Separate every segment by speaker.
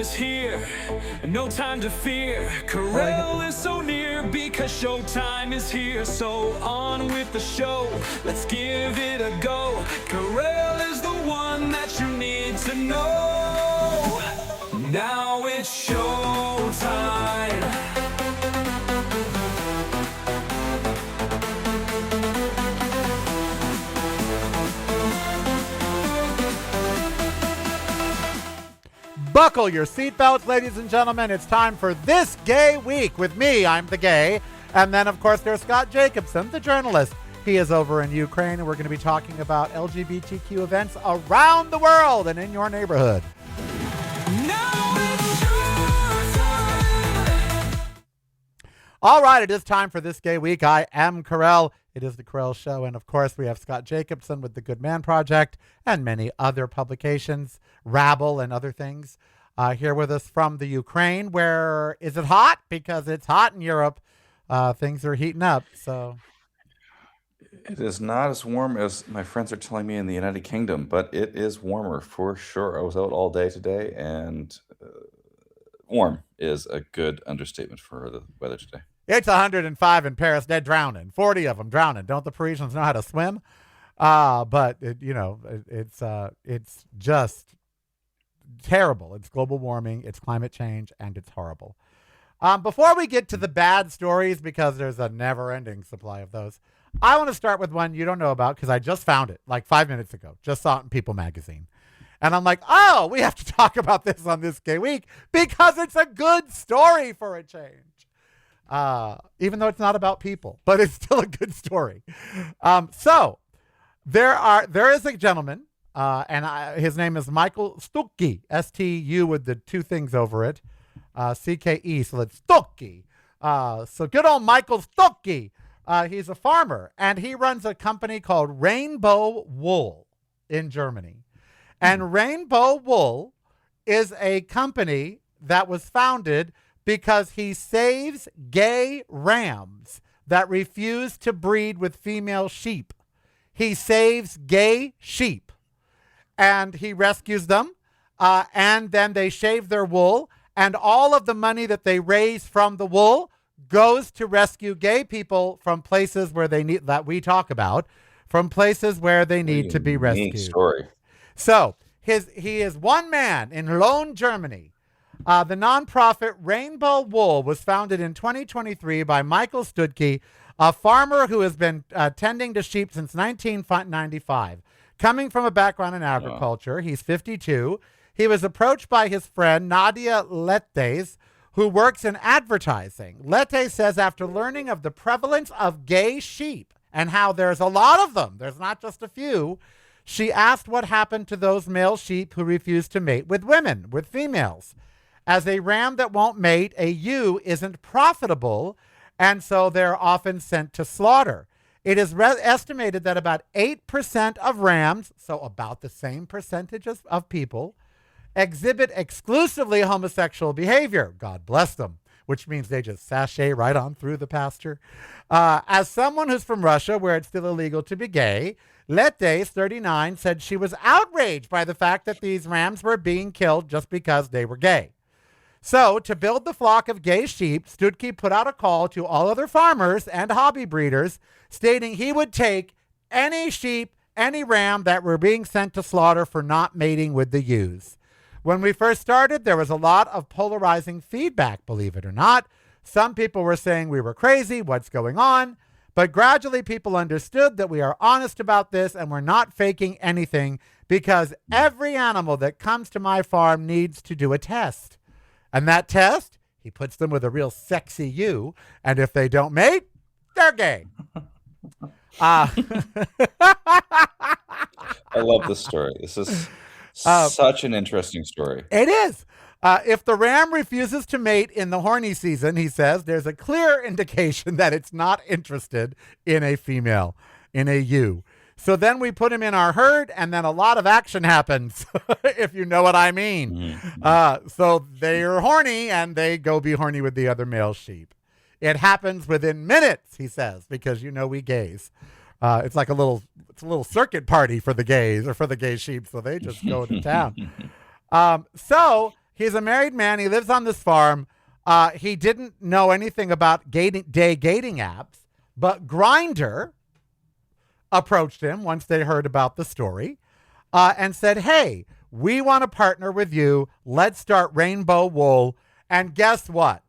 Speaker 1: is here, no time to fear. Karel is so near because showtime is here. So on with the show, let's give it a go. Karel is the one that you need to know. Now it's showtime.
Speaker 2: Buckle your seatbelts, ladies and gentlemen. It's time for This Gay Week with me. I'm the gay. And then, of course, there's Scott Jacobsen, the journalist. He is over in Ukraine, and we're going to be talking about LGBTQ events around the world and in your neighborhood.
Speaker 1: Now it's showtime.
Speaker 2: All right, it is time for This Gay Week. I am Karel. It is the Karel Show. And, of course, we have Scott Jacobsen with the Good Man Project and many other publications, Rabble and other things, here with us from the Ukraine, where is it hot? Because it's hot in Europe. Things are heating up. So
Speaker 3: It is not as warm as my friends are telling me in the United Kingdom, but it is warmer for sure. I was out all day today, and warm is a good understatement for the weather today.
Speaker 2: it's 105 in Paris. They're drowning. 40 of them drowning. Don't the Parisians know how to swim? But it's just terrible. It's global warming, it's climate change, and it's horrible. Before we get to the bad stories, because there's a never-ending supply of those, I want to start with one you don't know about because I just found it like 5 minutes ago. Just saw it in People magazine. And I'm like, oh, we have to talk about this on This Gay Week because it's a good story for a change. Even though it's not about people, but it's still a good story. So there is a gentleman, and his name is Michael Stucki, S-T-U with the two things over it, C-K-E, so it's Stucki. So good old Michael Stucki. He's a farmer, and he runs a company called Rainbow Wool in Germany. And Rainbow Wool is a company that was founded because he saves gay rams that refuse to breed with female sheep. He saves gay sheep, and he rescues them, and then they shave their wool, and all of the money that they raise from the wool goes to rescue gay people from places where they need, that we talk about, from places where they need to be rescued.
Speaker 3: Story.
Speaker 2: So he is one man in Lohn, Germany. The nonprofit Rainbow Wool was founded in 2023 by Michael Studke, a farmer who has been tending to sheep since 1995. Coming from a background in agriculture, he's 52. He was approached by his friend Nadia Lettes, who works in advertising. Lettes says after learning of the prevalence of gay sheep and how there's a lot of them, there's not just a few, she asked what happened to those male sheep who refuse to mate with women, with females. As a ram that won't mate, a ewe isn't profitable, and so they're often sent to slaughter. It is estimated that about 8% of rams, so about the same percentage of people, exhibit exclusively homosexual behavior. God bless them, which means they just sashay right on through the pasture. As someone who's from Russia, where it's still illegal to be gay, Lettes, 39, said she was outraged by the fact that these rams were being killed just because they were gay. So, to build the flock of gay sheep, Studke put out a call to all other farmers and hobby breeders, stating he would take any sheep, any ram that were being sent to slaughter for not mating with the ewes. When we first started, there was a lot of polarizing feedback, believe it or not. Some people were saying we were crazy, what's going on? But gradually people understood that we are honest about this and we're not faking anything because every animal that comes to my farm needs to do a test. And that test, he puts them with a real sexy ewe, and if they don't mate, they're gay.
Speaker 3: I love this story. This is such an interesting story.
Speaker 2: It is. If the ram refuses to mate in the horny season, he says, there's a clear indication that it's not interested in a female, in a ewe. So then we put him in our herd, and then a lot of action happens, if you know what I mean.
Speaker 3: Mm-hmm.
Speaker 2: So they're horny, and they go be horny with the other male sheep. It happens within minutes, he says, because you know we gays. It's like a little circuit party for the gays or for the gay sheep, so they just go to town. So He's a married man. He lives on this farm. He didn't know anything about dating apps, but Grindr approached him once they heard about the story and said, hey, we want to partner with you. Let's start Rainbow Wool. And guess what?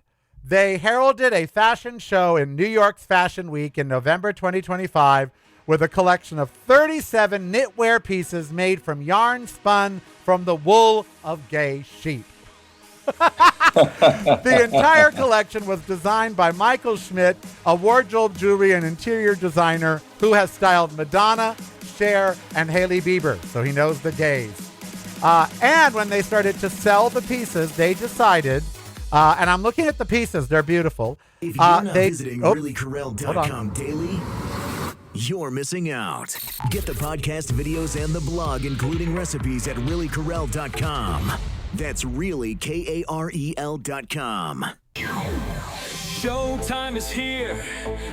Speaker 2: They heralded a fashion show in New York's Fashion Week in November 2025 with a collection of 37 knitwear pieces made from yarn spun from the wool of gay sheep. The entire collection was designed by Michael Schmidt, a wardrobe, jewelry, and interior designer who has styled Madonna, Cher, and Hailey Bieber, so he knows the gays. And when they started to sell the pieces, they decided, and I'm looking at the pieces, they're beautiful.
Speaker 4: If you're not visiting reallykarel.com daily, you're missing out. Get the podcast, videos, and the blog, including recipes at reallykarel.com. That's really KAREL.com.
Speaker 1: Showtime is here,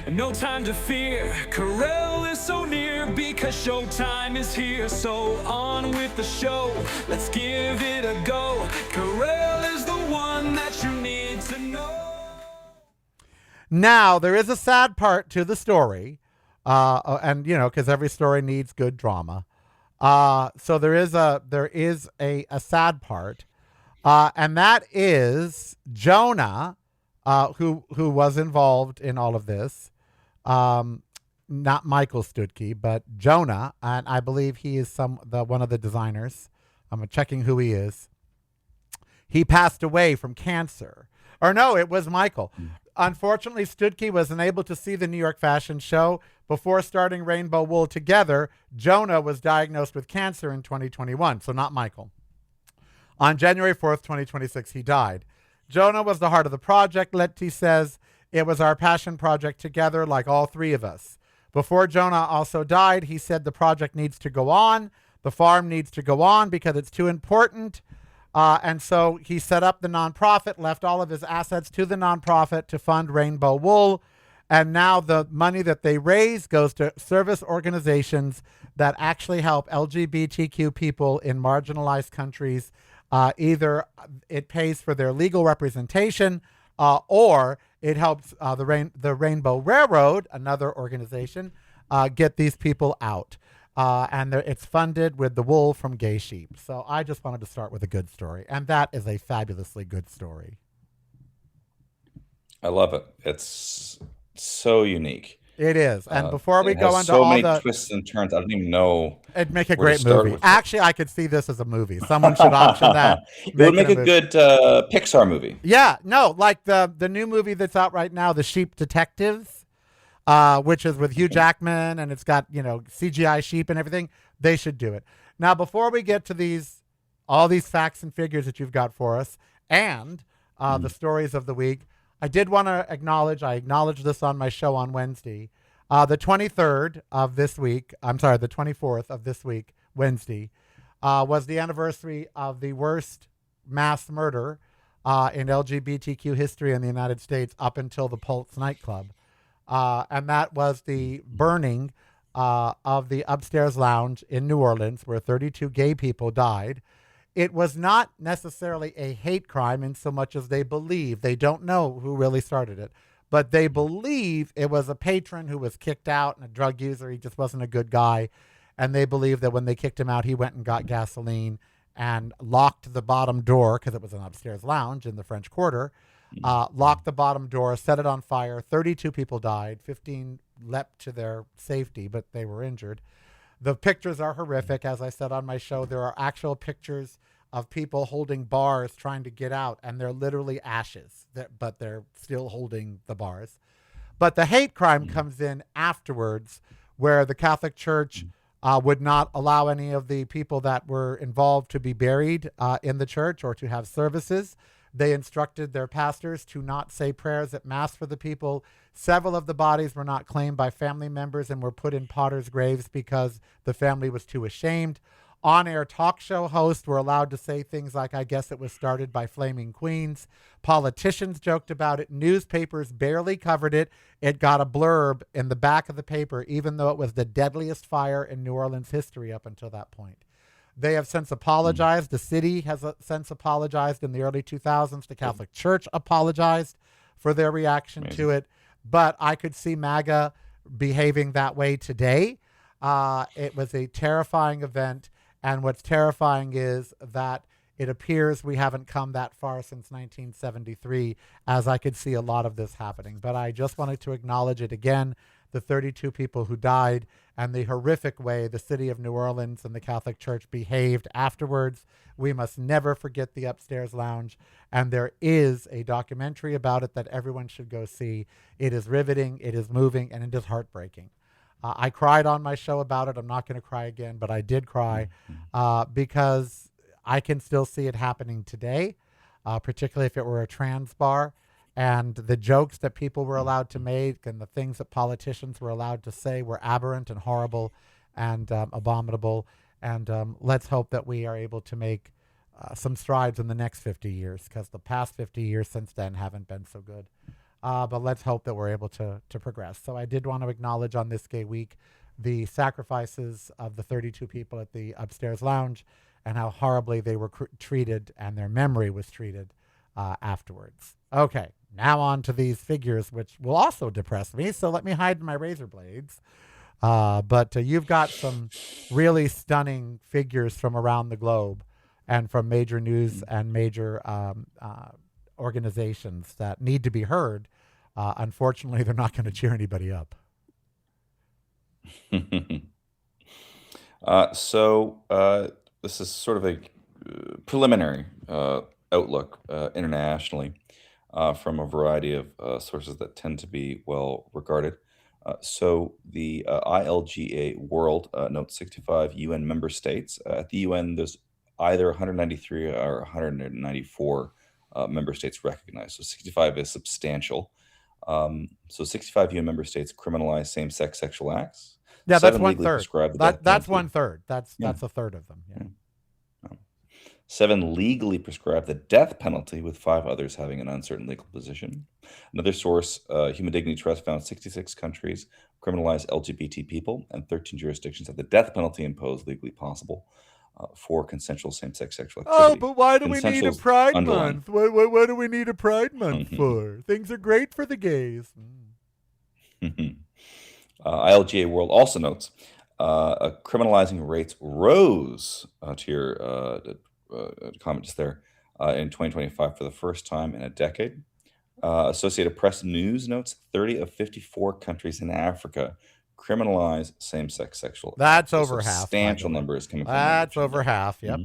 Speaker 1: no time to fear. Karel is so near because showtime is here. So on with the show, let's give it a go. Karel is the one that you need to know.
Speaker 2: Now, there is a sad part to the story, and because every story needs good drama. So there is a sad part, and that is Jonah, who was involved in all of this, not Michael Studke, but Jonah, and I believe he is one of the designers. I'm checking who he is. He passed away from cancer. Or no, it was Michael. Unfortunately, Studke was unable to see the New York Fashion Show. Before starting Rainbow Wool together, Jonah was diagnosed with cancer in 2021, so not Michael. On January 4th, 2026, he died. Jonah was the heart of the project, Letty says. It was our passion project together, like all three of us. Before Jonah also died, he said the project needs to go on. The farm needs to go on because it's too important. And so he set up the nonprofit, left all of his assets to the nonprofit to fund Rainbow Wool. And now the money that they raise goes to service organizations that actually help LGBTQ people in marginalized countries. Either it pays for their legal representation or it helps the Rainbow Railroad, another organization, get these people out. And it's funded with the wool from gay sheep. So I just wanted to start with a good story. And that is a fabulously good story.
Speaker 3: I love it. It's so unique.
Speaker 2: It is. And before we go into
Speaker 3: so
Speaker 2: all
Speaker 3: many
Speaker 2: the
Speaker 3: twists and turns, I don't even know.
Speaker 2: It'd make a
Speaker 3: where to
Speaker 2: great
Speaker 3: start
Speaker 2: movie.
Speaker 3: with.
Speaker 2: Actually, I could see this as a movie. Someone should option that.
Speaker 3: It would make
Speaker 2: it
Speaker 3: a
Speaker 2: movie.
Speaker 3: good Pixar movie.
Speaker 2: Yeah, no, like the new movie that's out right now, The Sheep Detectives, which is with Hugh Jackman, and it's got, CGI sheep and everything. They should do it. Now, before we get to all these facts and figures that you've got for us and the stories of the week, I did want to acknowledge, I acknowledged this on my show on Wednesday, the 23rd of this week, the 24th of this week, Wednesday, was the anniversary of the worst mass murder in LGBTQ history in the United States up until the Pulse nightclub. And that was the burning of the upstairs lounge in New Orleans where 32 gay people died. It was not necessarily a hate crime in so much as they believe, they don't know who really started it, but they believe it was a patron who was kicked out and a drug user. He just wasn't a good guy. And they believe that when they kicked him out, he went and got gasoline and locked the bottom door because it was an upstairs lounge in the French Quarter, locked the bottom door, set it on fire. 32 people died. 15 leapt to their safety, but they were injured. The pictures are horrific. As I said on my show, there are actual pictures of people holding bars trying to get out, and they're literally ashes, but they're still holding the bars. But the hate crime comes in afterwards, where the Catholic Church would not allow any of the people that were involved to be buried in the church or to have services. They instructed their pastors to not say prayers at Mass for the people. Several of the bodies were not claimed by family members and were put in potters' graves because the family was too ashamed. On-air talk show hosts were allowed to say things like, I guess it was started by flaming queens. Politicians joked about it. Newspapers barely covered it. It got a blurb in the back of the paper, even though it was the deadliest fire in New Orleans history up until that point. They have since apologized. The city has since apologized in the early 2000s. The Catholic Church apologized for their reaction to it. But I could see MAGA behaving that way today. It was a terrifying event. And what's terrifying is that it appears we haven't come that far since 1973, as I could see a lot of this happening. But I just wanted to acknowledge it again, the 32 people who died and the horrific way the city of New Orleans and the Catholic Church behaved afterwards. We must never forget the Upstairs Lounge. And there is a documentary about it that everyone should go see. It is riveting, it is moving, and it is heartbreaking. I cried on my show about it. I'm not going to cry again, but I did cry because I can still see it happening today, particularly if it were a trans bar. And the jokes that people were allowed to make and the things that politicians were allowed to say were aberrant and horrible and abominable. And let's hope that we are able to make some strides in the next 50 years, because the past 50 years since then haven't been so good. But let's hope that we're able to progress. So I did want to acknowledge on this gay week the sacrifices of the 32 people at the Upstairs Lounge and how horribly they were treated and their memory was treated afterwards. Okay, now on to these figures, which will also depress me. So let me hide my razor blades. But you've got some really stunning figures from around the globe and from major news and major organizations that need to be heard. Unfortunately, they're not going to cheer anybody up.
Speaker 3: This is sort of a preliminary outlook internationally from a variety of sources that tend to be well regarded. The ILGA World notes 65 UN member states. At the UN, there's either 193 or 194 member states recognized. So 65 is substantial. 65 UN member states criminalize same-sex sexual acts.
Speaker 2: Yeah, that's
Speaker 3: 7
Speaker 2: one
Speaker 3: legally
Speaker 2: third.
Speaker 3: prescribe the death
Speaker 2: That's
Speaker 3: penalty.
Speaker 2: 1/3. That's a third of them. Yeah.
Speaker 3: 7 legally prescribe the death penalty, with 5 others having an uncertain legal position. Another source, Human Dignity Trust, found 66 countries criminalize LGBT people, and 13 jurisdictions have the death penalty imposed legally possible for consensual same-sex sexual activity.
Speaker 2: Oh, but why do we need a
Speaker 3: Consensual's
Speaker 2: Pride
Speaker 3: underlined.
Speaker 2: Month? What do we need a Pride Month for? Things are great for the gays.
Speaker 3: ILGA World also notes criminalizing rates rose to your comment just there in 2025 for the first time in a decade. Associated Press News notes 30 of 54 countries in Africa criminalize same-sex sexual acts.
Speaker 2: That's
Speaker 3: So
Speaker 2: over half.
Speaker 3: substantial number is coming from
Speaker 2: That's
Speaker 3: that.
Speaker 2: over half. Yep.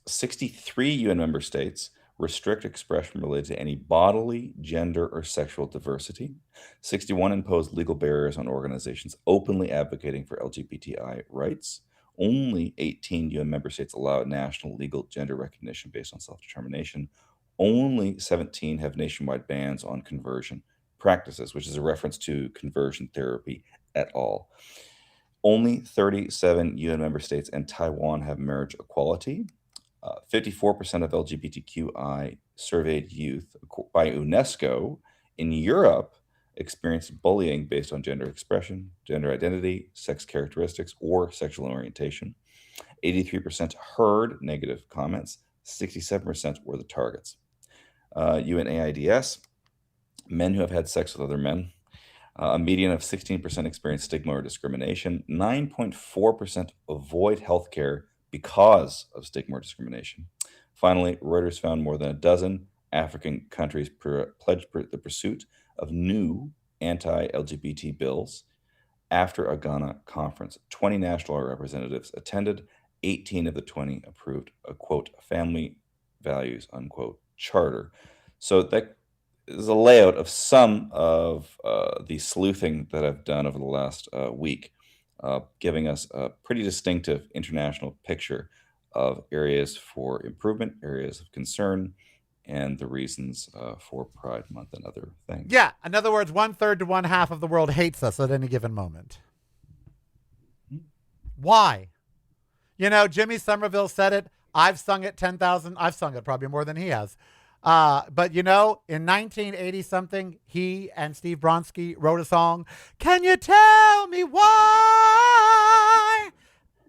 Speaker 3: 63 UN member states restrict expression related to any bodily, gender, or sexual diversity. 61 impose legal barriers on organizations openly advocating for LGBTI rights. Only 18 UN member states allow national legal gender recognition based on self-determination. Only 17 have nationwide bans on conversion practices, which is a reference to conversion therapy et al. Only 37 UN member states and Taiwan have marriage equality. 54% of LGBTQI surveyed youth by UNESCO in Europe experienced bullying based on gender expression, gender identity, sex characteristics, or sexual orientation. 83% heard negative comments. 67% were the targets. UNAIDS, men who have had sex with other men, a median of 16% experience stigma or discrimination. 9.4% avoid healthcare because of stigma or discrimination. Finally, Reuters found more than a dozen African countries pledged the pursuit of new anti-LGBT bills after a Ghana conference. 20 national representatives attended. 18 of the 20 approved a, quote, family values, unquote, charter. So that is a layout of some of the sleuthing that I've done over the last week, giving us a pretty distinctive international picture of areas for improvement, areas of concern, and the reasons for Pride Month and other things.
Speaker 2: Yeah. In other words, 1/3 to 1/2 of the world hates us at any given moment. Why? You know, Jimmy Somerville said it. I've sung it 10,000. I've sung it probably more than he has. But, you know, in 1980-something, he and Steve Bronski wrote a song, Can You Tell Me Why?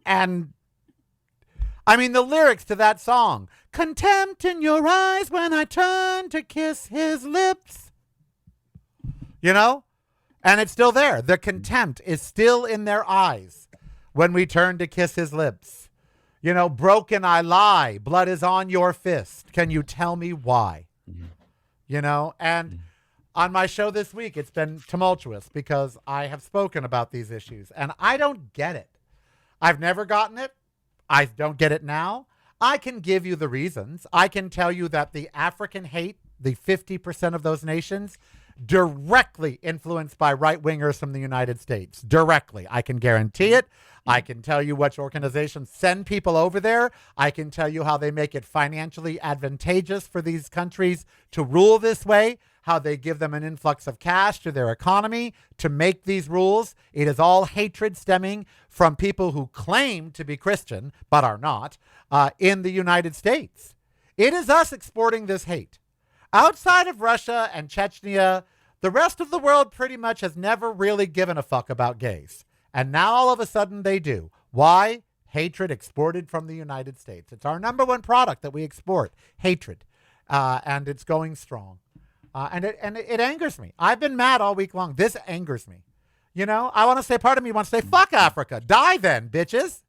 Speaker 2: And I mean, the lyrics to that song, contempt in your eyes when I turn to kiss his lips, you know, and it's still there. The contempt is still in their eyes when we turn to kiss his lips. You know, broken I lie, blood is on your fist. Can you tell me why? You know, and on my show this week, it's been tumultuous because I have spoken about these issues and I don't get it. I've never gotten it. I don't get it now. I can give you the reasons. I can tell you that the African hate, the 50% of those nations, directly influenced by right-wingers from the United States. Directly. I can guarantee it. I can tell you which organizations send people over there. I can tell you how they make it financially advantageous for these countries to rule this way, how they give them an influx of cash to their economy to make these rules. It is all hatred stemming from people who claim to be Christian, but are not, in the United States. It is us exporting this hate. Outside of Russia and Chechnya, the rest of the world pretty much has never really given a fuck about gays. And now all of a sudden they do. Why? Hatred exported from the United States. It's our number one product that we export, hatred. And it's going strong. And it angers me. I've been mad all week long. This angers me. You know, I want to say, part of me wants to say, fuck Africa. Die then, bitches.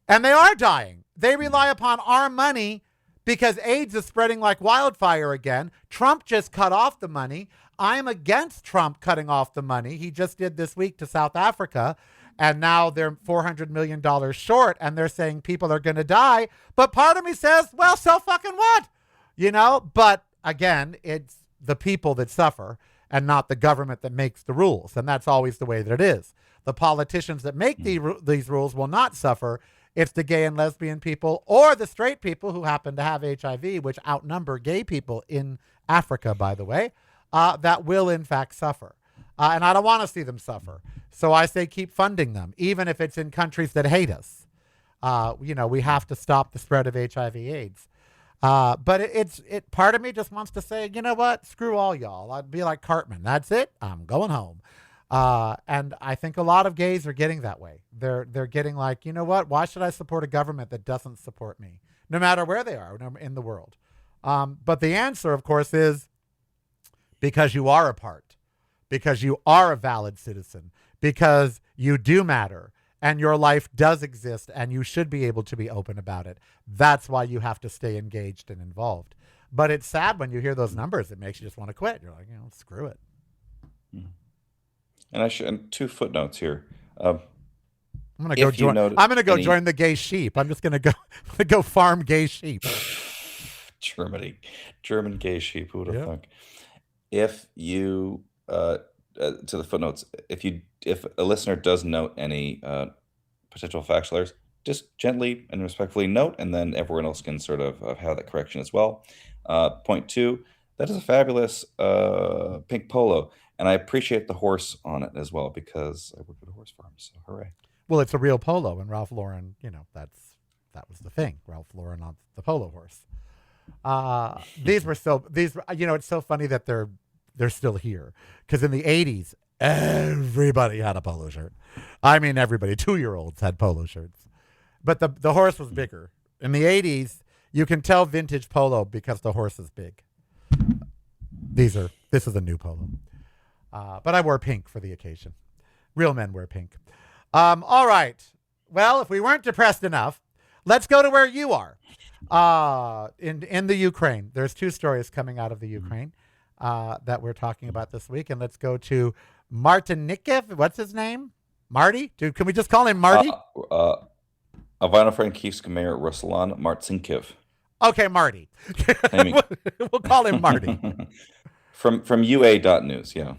Speaker 2: And they are dying. They rely upon our money because AIDS is spreading like wildfire again. Trump just cut off the money. I'm against Trump cutting off the money. He just did this week to South Africa. And now they're $400 million short. And they're saying people are going to die. But part of me says, well, so fucking what? You know, but again, it's the people that suffer and not the government that makes the rules. And that's always the way that it is. The politicians that make these rules will not suffer. It's the gay and lesbian people or the straight people who happen to have HIV, which outnumber gay people in Africa, by the way, that will in fact suffer. And I don't want to see them suffer. So I say keep funding them, even if it's in countries that hate us. You know, we have to stop the spread of HIV AIDS. But it part of me just wants to say, you know what? Screw all y'all. I'd be like Cartman. That's it. I'm going home. And I think a lot of gays are getting that way. They're getting like, you know what? Why should I support a government that doesn't support me, no matter where they are in the world? But the answer, of course, is because you are a part, because you are a valid citizen, because you do matter. And your life does exist, and you should be able to be open about it. That's why you have to stay engaged and involved. But it's sad when you hear those numbers. It makes you just want to quit. You're like, you know, screw it.
Speaker 3: And two footnotes here.
Speaker 2: I'm gonna go join. I'm gonna go join the gay sheep. I'm just gonna go farm gay sheep.
Speaker 3: German gay sheep. Who would have thunk? If you to the footnotes, if a listener does note any potential factual errors, just gently and respectfully note, and then everyone else can sort of have that correction as well. Point two, that is a fabulous pink polo, and I appreciate the horse on it as well because I work at a horse farm, so hooray.
Speaker 2: Well, it's a real polo, and Ralph Lauren, you know, that was the thing. Ralph Lauren on the polo horse. These, you know, it's so funny that they're still here because in the 80s, everybody had a polo shirt. I mean, everybody, 2-year-olds had polo shirts, but the horse was bigger. In the 80s, you can tell vintage polo because the horse is big. This is a new polo. But I wore pink for the occasion. Real men wear pink. All right. Well, if we weren't depressed enough, let's go to where you are. In the Ukraine. There's 2 stories coming out of the Ukraine that we're talking about this week. And let's go to Martinikiv. What's his name? Marty? Dude, can we just call him Marty?
Speaker 3: Ivano-Frankivsk Mayor Ruslan Marcinkiv.
Speaker 2: Okay, Marty. We'll call him Marty.
Speaker 3: From UA.news, yeah.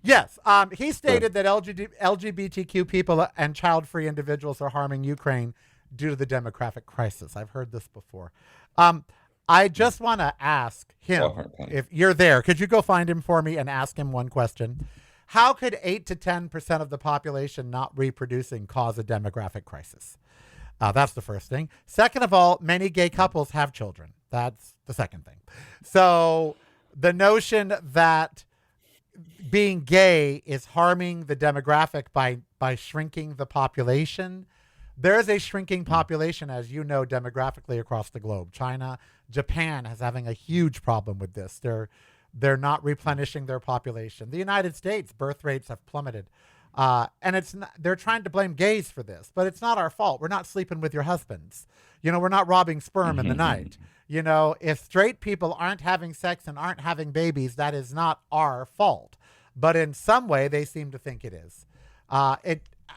Speaker 2: Yes. He stated that LGBTQ people and child-free individuals are harming Ukraine due to the demographic crisis. I've heard this before. I just want to ask him, if you're there, could you go find him for me and ask him one question? How could 8 to 10% of the population not reproducing cause a demographic crisis? That's the first thing. Second of all, many gay couples have children. That's the second thing. So the notion that being gay is harming the demographic by shrinking the population, There is a shrinking population, as you know, demographically across the globe. China, Japan is having a huge problem with this. They're not replenishing their population. The United States, birth rates have plummeted. And they're trying to blame gays for this, but it's not our fault. We're not sleeping with your husbands. We're not robbing sperm in the night. If straight people aren't having sex and aren't having babies, that is not our fault. But in some way, they seem to think it is. I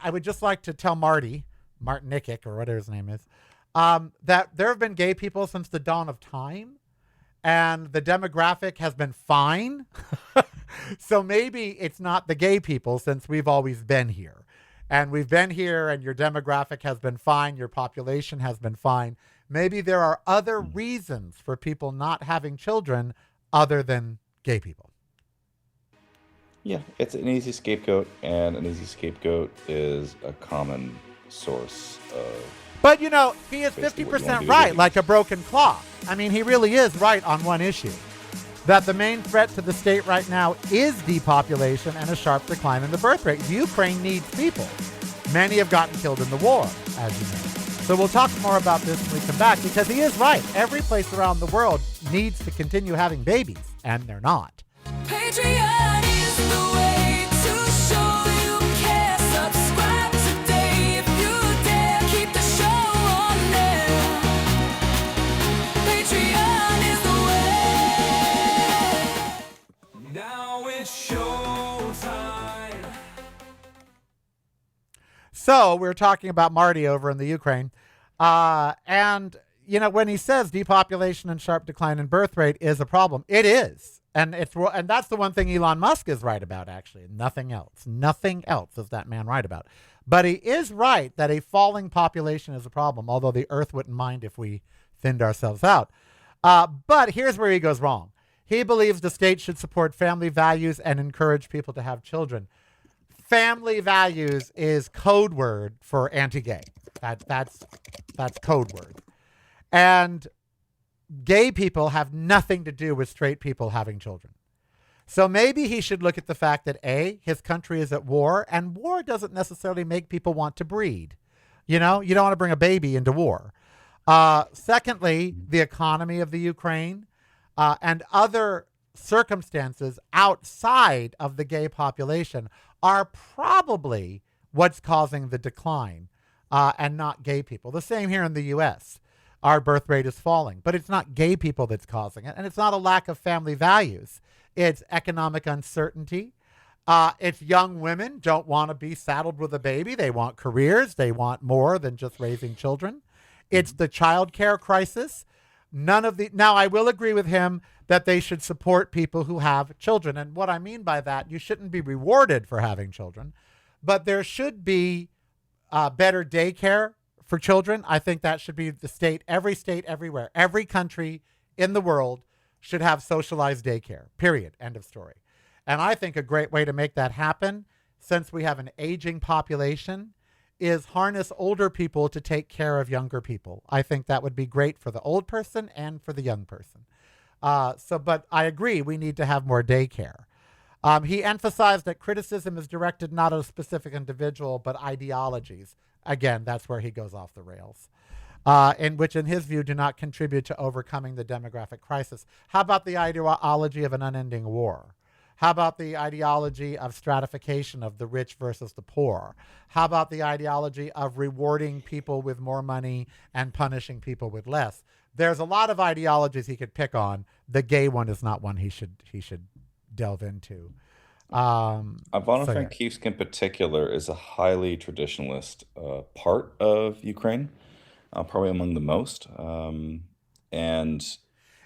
Speaker 2: would just like to tell Martin Nikic, or whatever his name is, that there have been gay people since the dawn of time, and the demographic has been fine. So maybe it's not the gay people, since we've always been here. And we've been here, and your demographic has been fine, your population has been fine. Maybe there are other reasons for people not having children other than gay people.
Speaker 3: Yeah, it's an easy scapegoat, and an easy scapegoat is a common source of...
Speaker 2: But, he is
Speaker 3: Basically what you wanna
Speaker 2: 50%
Speaker 3: do
Speaker 2: right,
Speaker 3: is-
Speaker 2: like a broken clock. I mean, he really is right on one issue. That the main threat to the state right now is depopulation and a sharp decline in the birth rate. Ukraine needs people. Many have gotten killed in the war, as you know. So we'll talk more about this when we come back, because he is right. Every place around the world needs to continue having babies, and they're not.
Speaker 1: Patreon is the way to show you care. Subscribe today if you dare. Keep the show on there. Patreon is the way. Now it's showtime.
Speaker 2: So we're talking about Marty over in the Ukraine. And, when he says depopulation and sharp decline in birth rate is a problem, it is. And that's the one thing Elon Musk is right about, actually. Nothing else. Nothing else is that man right about. But he is right that a falling population is a problem, although the earth wouldn't mind if we thinned ourselves out. But here's where he goes wrong. He believes the state should support family values and encourage people to have children. Family values is code word for anti-gay. That's code word. And gay people have nothing to do with straight people having children. So maybe he should look at the fact that A, his country is at war, and war doesn't necessarily make people want to breed. You don't want to bring a baby into war. Secondly, the economy of the Ukraine and other circumstances outside of the gay population are probably what's causing the decline, and not gay people. The same here in the U.S. Our birth rate is falling, but it's not gay people that's causing it, and it's not a lack of family values. It's economic uncertainty. It's young women don't want to be saddled with a baby. They want careers. They want more than just raising children. It's the child care crisis. Now, I will agree with him that they should support people who have children. And what I mean by that, you shouldn't be rewarded for having children, but there should be better daycare for children. I think that should be state, everywhere. Every country in the world should have socialized daycare, period, end of story. And I think a great way to make that happen, since we have an aging population, is harness older people to take care of younger people. I think that would be great for the old person and for the young person. But I agree, we need to have more daycare. He emphasized that criticism is directed not at a specific individual, but ideologies. Again, that's where he goes off the rails, which in his view do not contribute to overcoming the demographic crisis. How about the ideology of an unending war? How about the ideology of stratification of the rich versus the poor? How about the ideology of rewarding people with more money and punishing people with less? There's a lot of ideologies he could pick on. The gay one is not one he should delve into.
Speaker 3: Ivano-Frankivsk in particular is a highly traditionalist part of Ukraine, probably among the most. And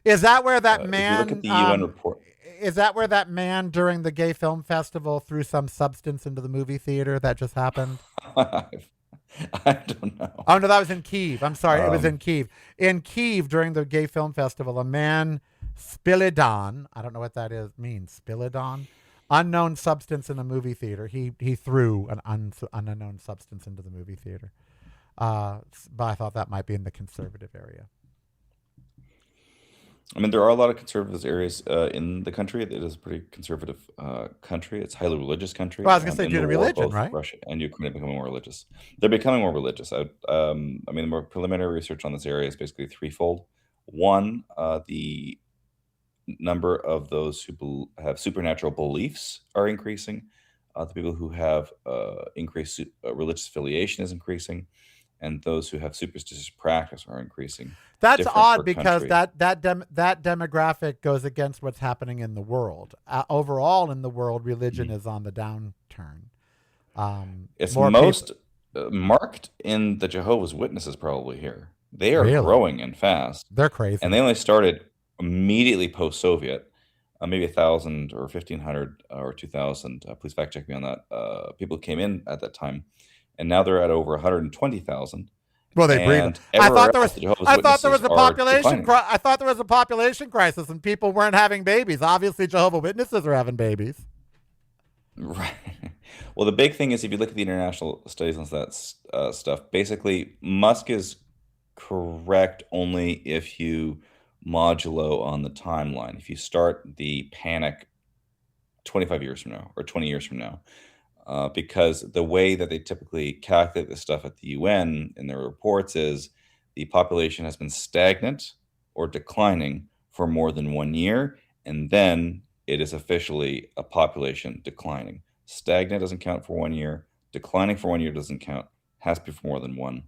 Speaker 2: is that where that
Speaker 3: if you
Speaker 2: man?
Speaker 3: look at the UN report,
Speaker 2: Is that where that man during the gay film festival threw some substance into the movie theater that just happened?
Speaker 3: I don't know.
Speaker 2: Oh, no, that was in Kyiv. I'm sorry. It was in Kyiv. In Kyiv, during the gay film festival, a man, Spilidon, I don't know what that means, Spilidon, unknown substance in the movie theater. He threw an unknown substance into the movie theater. But I thought that might be in the conservative area.
Speaker 3: I mean, there are a lot of conservative areas in the country. It is a pretty conservative country. It's a highly religious country.
Speaker 2: Well, I was going to say
Speaker 3: In
Speaker 2: due
Speaker 3: the
Speaker 2: to
Speaker 3: war,
Speaker 2: religion,
Speaker 3: both
Speaker 2: right?
Speaker 3: Russia and Ukraine are becoming more religious. They're becoming more religious. I mean, the more preliminary research on this area is basically threefold. One, the number of those who have supernatural beliefs are increasing. The people who have increased religious affiliation is increasing, and those who have superstitious practice are increasing.
Speaker 2: That's
Speaker 3: Different
Speaker 2: odd
Speaker 3: per
Speaker 2: because
Speaker 3: country.
Speaker 2: that demographic goes against what's happening in the world. Overall, in the world, religion is on the downturn.
Speaker 3: It's
Speaker 2: More
Speaker 3: most
Speaker 2: people,
Speaker 3: marked in the Jehovah's Witnesses probably here. They are
Speaker 2: really,
Speaker 3: growing and fast,
Speaker 2: they're
Speaker 3: and
Speaker 2: crazy.
Speaker 3: they only started immediately post-Soviet, maybe 1,000 or 1,500 or 2,000. Please fact check me on that. People came in at that time, and now they're at over 120,000.
Speaker 2: Well, they breathe.
Speaker 3: And everywhere else, the Jehovah's
Speaker 2: I thought there
Speaker 3: Witnesses
Speaker 2: was a
Speaker 3: are
Speaker 2: population.
Speaker 3: declining.
Speaker 2: I thought there was a population crisis and people weren't having babies. Obviously, Jehovah's Witnesses are having babies.
Speaker 3: Right. Well, the big thing is if you look at the international studies on that stuff, basically Musk is correct only if you modulo on the timeline. If you start the panic 25 years from now or 20 years from now, because the way that they typically calculate this stuff at the UN in their reports is the population has been stagnant or declining for more than 1 year, and then it is officially a population declining. Stagnant doesn't count for 1 year, declining for 1 year doesn't count, has to be for more than one.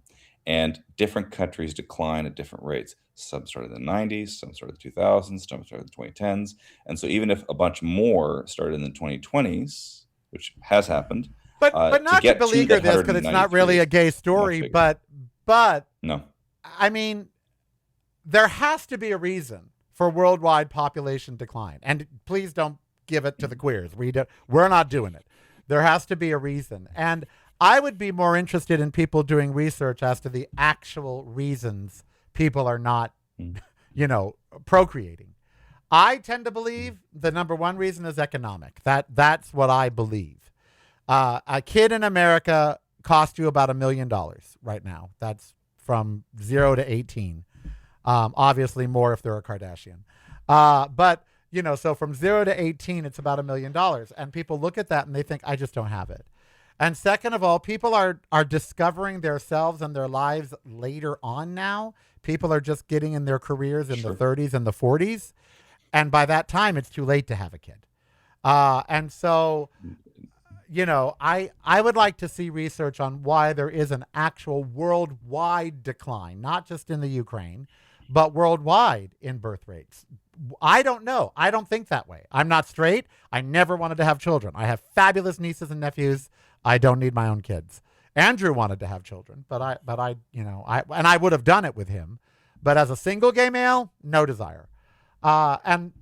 Speaker 3: And different countries decline at different rates. Some started in the 90s, some started in the 2000s, some started in the 2010s. And so even if a bunch more started in the 2020s, which has happened,
Speaker 2: But
Speaker 3: to
Speaker 2: not to
Speaker 3: get to
Speaker 2: beleaguer
Speaker 3: that
Speaker 2: this because it's not really
Speaker 3: 193
Speaker 2: a gay
Speaker 3: is much
Speaker 2: story.
Speaker 3: bigger.
Speaker 2: But
Speaker 3: No.
Speaker 2: I mean, there has to be a reason for worldwide population decline. And please don't give it to the queers. We're not doing it. There has to be a reason. And I would be more interested in people doing research as to the actual reasons people are not, procreating. I tend to believe the number one reason is economic. That's what I believe. A kid in America costs you about $1 million right now. That's from 0 to 18. Obviously more if they're a Kardashian. But so from 0 to 18, it's about $1 million. And people look at that and they think, I just don't have it. And second of all, people are discovering themselves and their lives later on now. People are just getting in their careers in the 30s and the 40s. And by that time, it's too late to have a kid. And so, I would like to see research on why there is an actual worldwide decline, not just in the Ukraine, but worldwide in birth rates. I don't know. I don't think that way. I'm not straight. I never wanted to have children. I have fabulous nieces and nephews. I don't need my own kids. Andrew wanted to have children, but I would have done it with him. But as a single gay male, no desire. And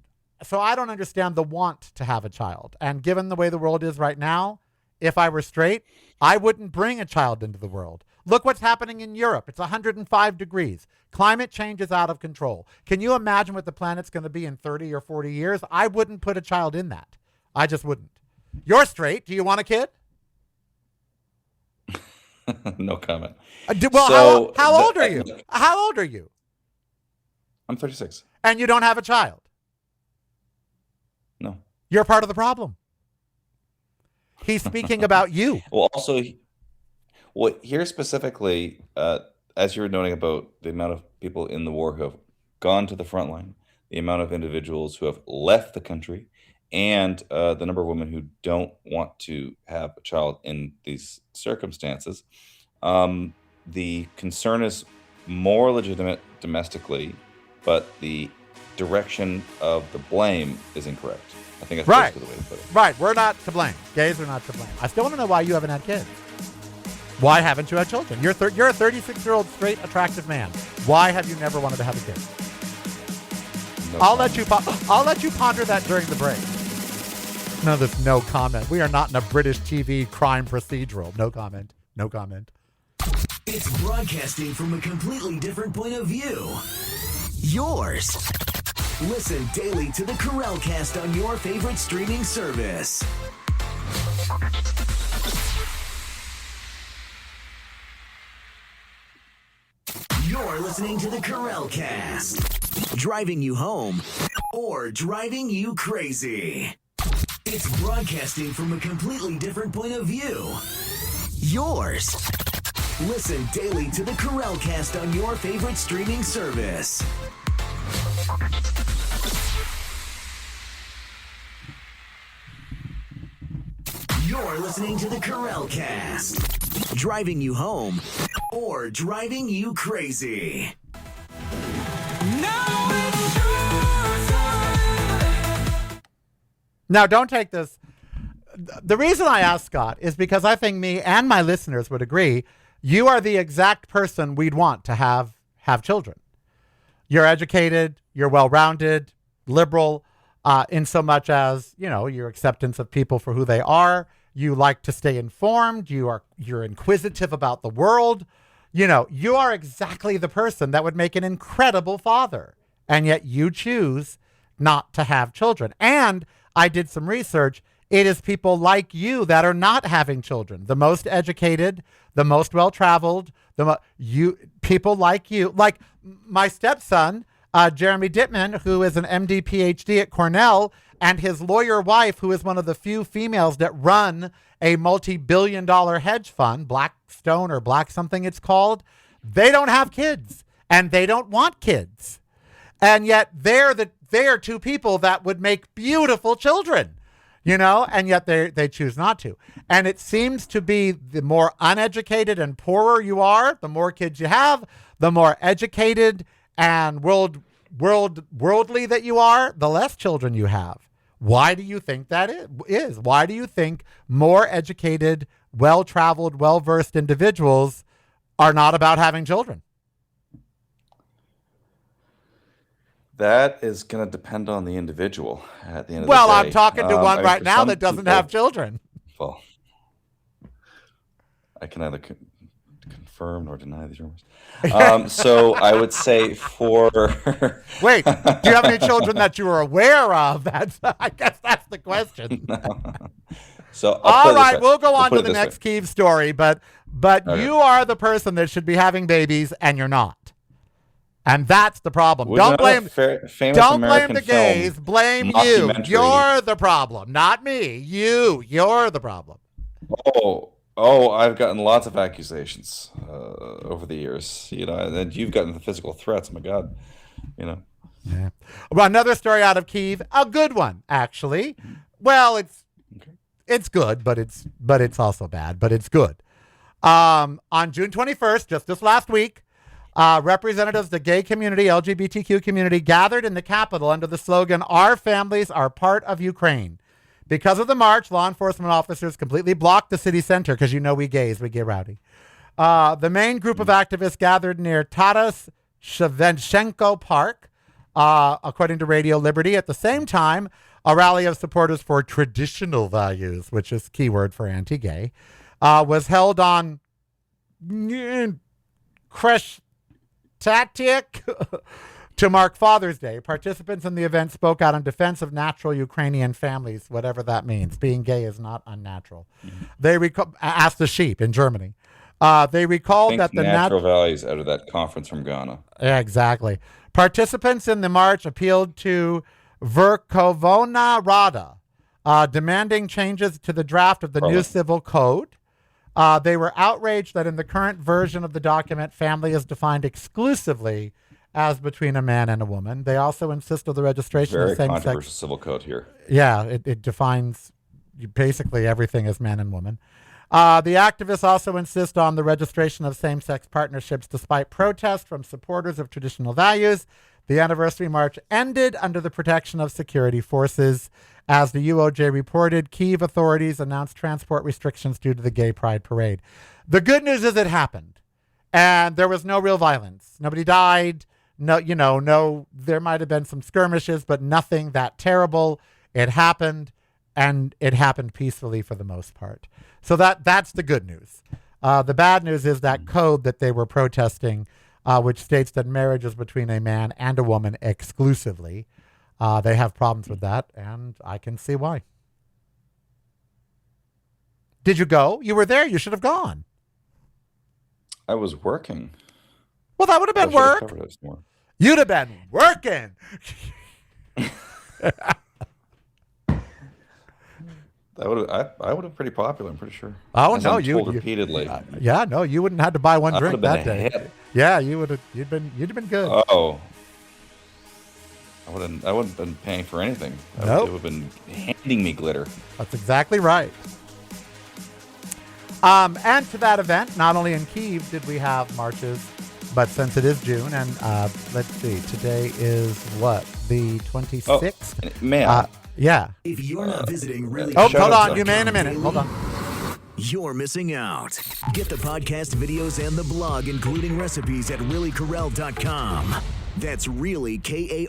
Speaker 2: so I don't understand the want to have a child. And given the way the world is right now, if I were straight, I wouldn't bring a child into the world. Look what's happening in Europe. It's 105 degrees. Climate change is out of control. Can you imagine what the planet's going to be in 30 or 40 years? I wouldn't put a child in that. I just wouldn't. You're straight. Do you want a kid?
Speaker 3: No comment.
Speaker 2: Well, how old are you? How old are you?
Speaker 3: I'm 36.
Speaker 2: And you don't have a child?
Speaker 3: No.
Speaker 2: You're part of the problem. He's speaking about you.
Speaker 3: Well, also, here specifically, as you were noting about the amount of people in the war who have gone to the front line, the amount of individuals who have left the country, and the number of women who don't want to have a child in these circumstances, the concern is more legitimate domestically, but the direction of the blame is incorrect. I think that's
Speaker 2: right.
Speaker 3: basically the way to put it.
Speaker 2: Right. We're not to blame. Gays are not to blame. I still want to know why you haven't had kids. Why haven't you had children? You're a 36-year-old straight attractive man. Why have you never wanted to have a kid? I'll let you ponder that during the break. No, there's no comment. We are not in a British TV crime procedural. No comment. No comment.
Speaker 4: It's broadcasting from a completely different point of view. Yours. Listen daily to the Karel Cast on your favorite streaming service. You're listening to the Karel Cast. driving you home, or driving you crazy. It's broadcasting from a completely different point of view. Yours. Listen daily to the Karel Cast on your favorite streaming service. You're listening to the Karel Cast, driving you home or driving you crazy.
Speaker 2: Now, don't take this. The reason I asked Scott is because I think me and my listeners would agree you are the exact person we'd want to have children. You're educated, you're well-rounded, liberal, in so much as, your acceptance of people for who they are. You like to stay informed. You're inquisitive about the world. You are exactly the person that would make an incredible father. And yet you choose not to have children. And I did some research. It is people like you that are not having children. The most educated, the most well-traveled, people like you. Like my stepson, Jeremy Dittman, who is an MD PhD at Cornell, and his lawyer wife, who is one of the few females that run a multi-billion-dollar hedge fund, Blackstone or Black something it's called, they don't have kids, and they don't want kids. And yet they're two people that would make beautiful children, and yet they choose not to. And it seems to be the more uneducated and poorer you are, the more kids you have, the more educated and worldly that you are, the less children you have. Why do you think that is? Why do you think more educated, well-traveled, well-versed individuals are not about having children?
Speaker 3: That is going to depend on the individual at the end of the day.
Speaker 2: Well, I'm talking to one right now that doesn't have children.
Speaker 3: Well, I can neither confirm nor deny these rumors. So I would say for...
Speaker 2: Wait, do you have any children that you are aware of? I guess that's the question.
Speaker 3: No. So
Speaker 2: all right, we'll go on to the next
Speaker 3: way.
Speaker 2: Keeve story, but
Speaker 3: Okay.
Speaker 2: You are the person that should be having babies, and you're not. And that's the problem.
Speaker 3: Well,
Speaker 2: Don't blame the gays. Blame you. You're the problem, not me. You're the problem.
Speaker 3: I've gotten lots of accusations over the years, and you've gotten the physical threats. My God,
Speaker 2: Yeah. Well, another story out of Kyiv, a good one, actually. Well, it's good, but it's also bad, but it's good. On June 21st, just this last week, representatives of the gay community, LGBTQ community, gathered in the Capitol under the slogan, "Our families are part of Ukraine." Because of the march, law enforcement officers completely blocked the city center because we gays, we get rowdy. The main group of activists gathered near Taras Shevchenko Park, according to Radio Liberty. At the same time, a rally of supporters for traditional values, which is keyword for anti-gay, was held on Kreshtatyk to mark Father's Day. Participants in the event spoke out in defense of natural Ukrainian families, whatever that means. Being gay is not unnatural. They asked the sheep in Germany. They recalled that the
Speaker 3: natural values out of that conference from Ghana.
Speaker 2: Yeah, exactly. Participants in the march appealed to Verkhovna Rada, demanding changes to the draft of the new civil code. They were outraged that in the current version of the document, family is defined exclusively as between a man and a woman. They also insist on the registration of same-sex.
Speaker 3: Very controversial civil code here.
Speaker 2: Yeah, it defines basically everything as man and woman. The activists also insist on the registration of same-sex partnerships despite protests from supporters of traditional values. The anniversary march ended under the protection of security forces. As the UOJ reported, Kyiv authorities announced transport restrictions due to the Gay Pride Parade. The good news is it happened, and there was no real violence. Nobody died. No, there might have been some skirmishes, but nothing that terrible. It happened, and it happened peacefully for the most part. So that's the good news. The bad news is that code that they were protesting, which states that marriage is between a man and a woman exclusively. They have problems with that, and I can see why. Did you go? You were there. You should have gone.
Speaker 3: I was working.
Speaker 2: Well, that would have been work. You'd have been working.
Speaker 3: I would have been pretty popular, I'm pretty sure.
Speaker 2: Oh,
Speaker 3: As
Speaker 2: no,
Speaker 3: I'm told repeatedly.
Speaker 2: Yeah, no, you wouldn't have to buy one
Speaker 3: I
Speaker 2: drink
Speaker 3: would have
Speaker 2: that
Speaker 3: been a
Speaker 2: day.
Speaker 3: hit.
Speaker 2: Yeah, you'd have been good.
Speaker 3: Oh. I wouldn't have been paying for anything.
Speaker 2: Nope.
Speaker 3: It would have been handing me glitter.
Speaker 2: That's exactly right. And to that event, not only in Kyiv did we have marches, but since it is June, and let's see, today is what, the 26th?
Speaker 3: Oh, man.
Speaker 2: Yeah.
Speaker 4: If you're not visiting really
Speaker 2: Oh, hold on. You may in a minute. Hold on.
Speaker 4: You're missing out. Get the podcast videos and the blog, including recipes at reallykarel.com. That's really KAREL.com.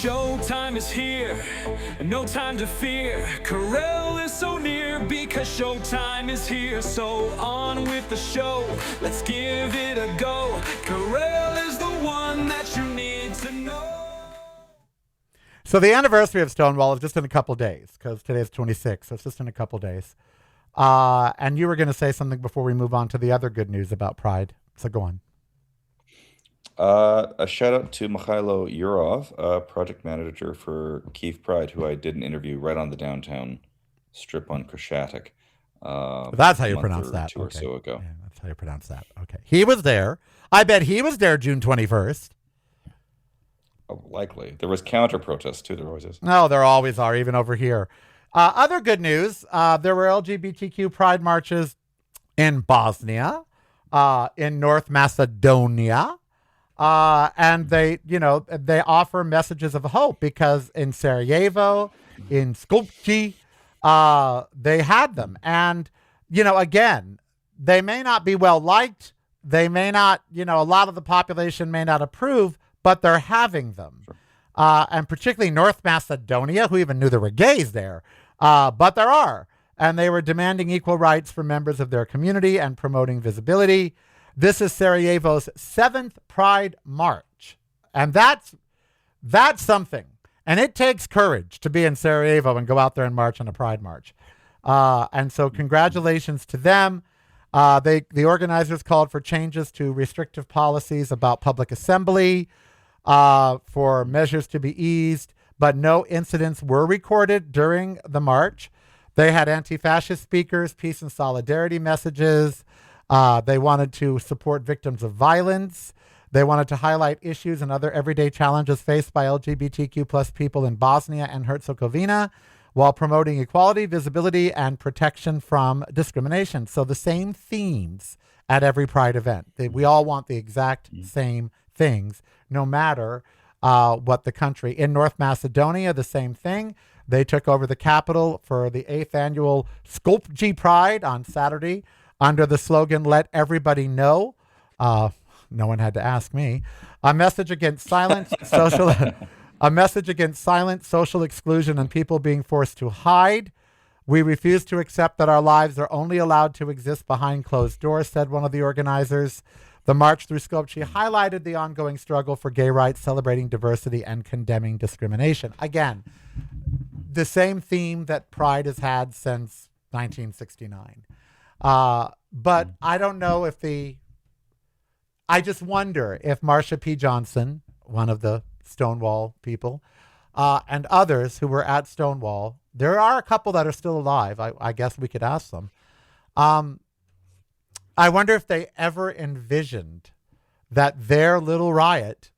Speaker 1: Showtime is here, and no time to fear. Karel is so near because showtime is here. So on with the show, let's give it a go. Karel is the one that you need to know.
Speaker 2: So the anniversary of Stonewall is just in a couple days, because today's 26, so it's just in a couple days. And you were going to say something before we move on to the other good news about Pride. So go on.
Speaker 3: A shout out to Mikhailo Yurov, project manager for Kyiv Pride, who I did an interview right on the downtown strip on Krashatik.
Speaker 2: That's how you
Speaker 3: a month
Speaker 2: pronounce
Speaker 3: or
Speaker 2: that.
Speaker 3: two or so ago.
Speaker 2: Yeah, that's how you pronounce that. Okay. He was there. I bet he was there June 21st.
Speaker 3: Oh, likely. There was counter protests too. There always is.
Speaker 2: No, there always are, even over here. Other good news, there were LGBTQ pride marches in Bosnia, in North Macedonia. And they offer messages of hope, because in Sarajevo, in Skopje, they had them. And, again, they may not be well liked. They may not, a lot of the population may not approve, but they're having them.
Speaker 3: Sure.
Speaker 2: And particularly North Macedonia, who even knew there were gays there. But there are. And they were demanding equal rights for members of their community and promoting visibility. This is Sarajevo's 7th Pride March. And that's something. And it takes courage to be in Sarajevo and go out there and march on a Pride March. And so congratulations to them. The organizers called for changes to restrictive policies about public assembly, for measures to be eased, but no incidents were recorded during the march. They had anti-fascist speakers, peace and solidarity messages. They wanted to support victims of violence. They wanted to highlight issues and other everyday challenges faced by LGBTQ plus people in Bosnia and Herzegovina, while promoting equality, visibility, and protection from discrimination. So the same themes at every Pride event. We all want the exact same things, no matter what the country. In North Macedonia, the same thing. They took over the capital for the 8th annual Skopje Pride on Saturday under the slogan, "Let everybody know." No one had to ask me. A message against silence, a message against silence, social exclusion, and people being forced to hide. "We refuse to accept that our lives are only allowed to exist behind closed doors," said one of the organizers. The march through Skopje highlighted the ongoing struggle for gay rights, celebrating diversity and condemning discrimination. Again, the same theme that Pride has had since 1969. But I don't know if I just wonder if Marsha P. Johnson, one of the Stonewall people, and others who were at Stonewall, there are a couple that are still alive. I guess we could ask them. I wonder if they ever envisioned that their little riot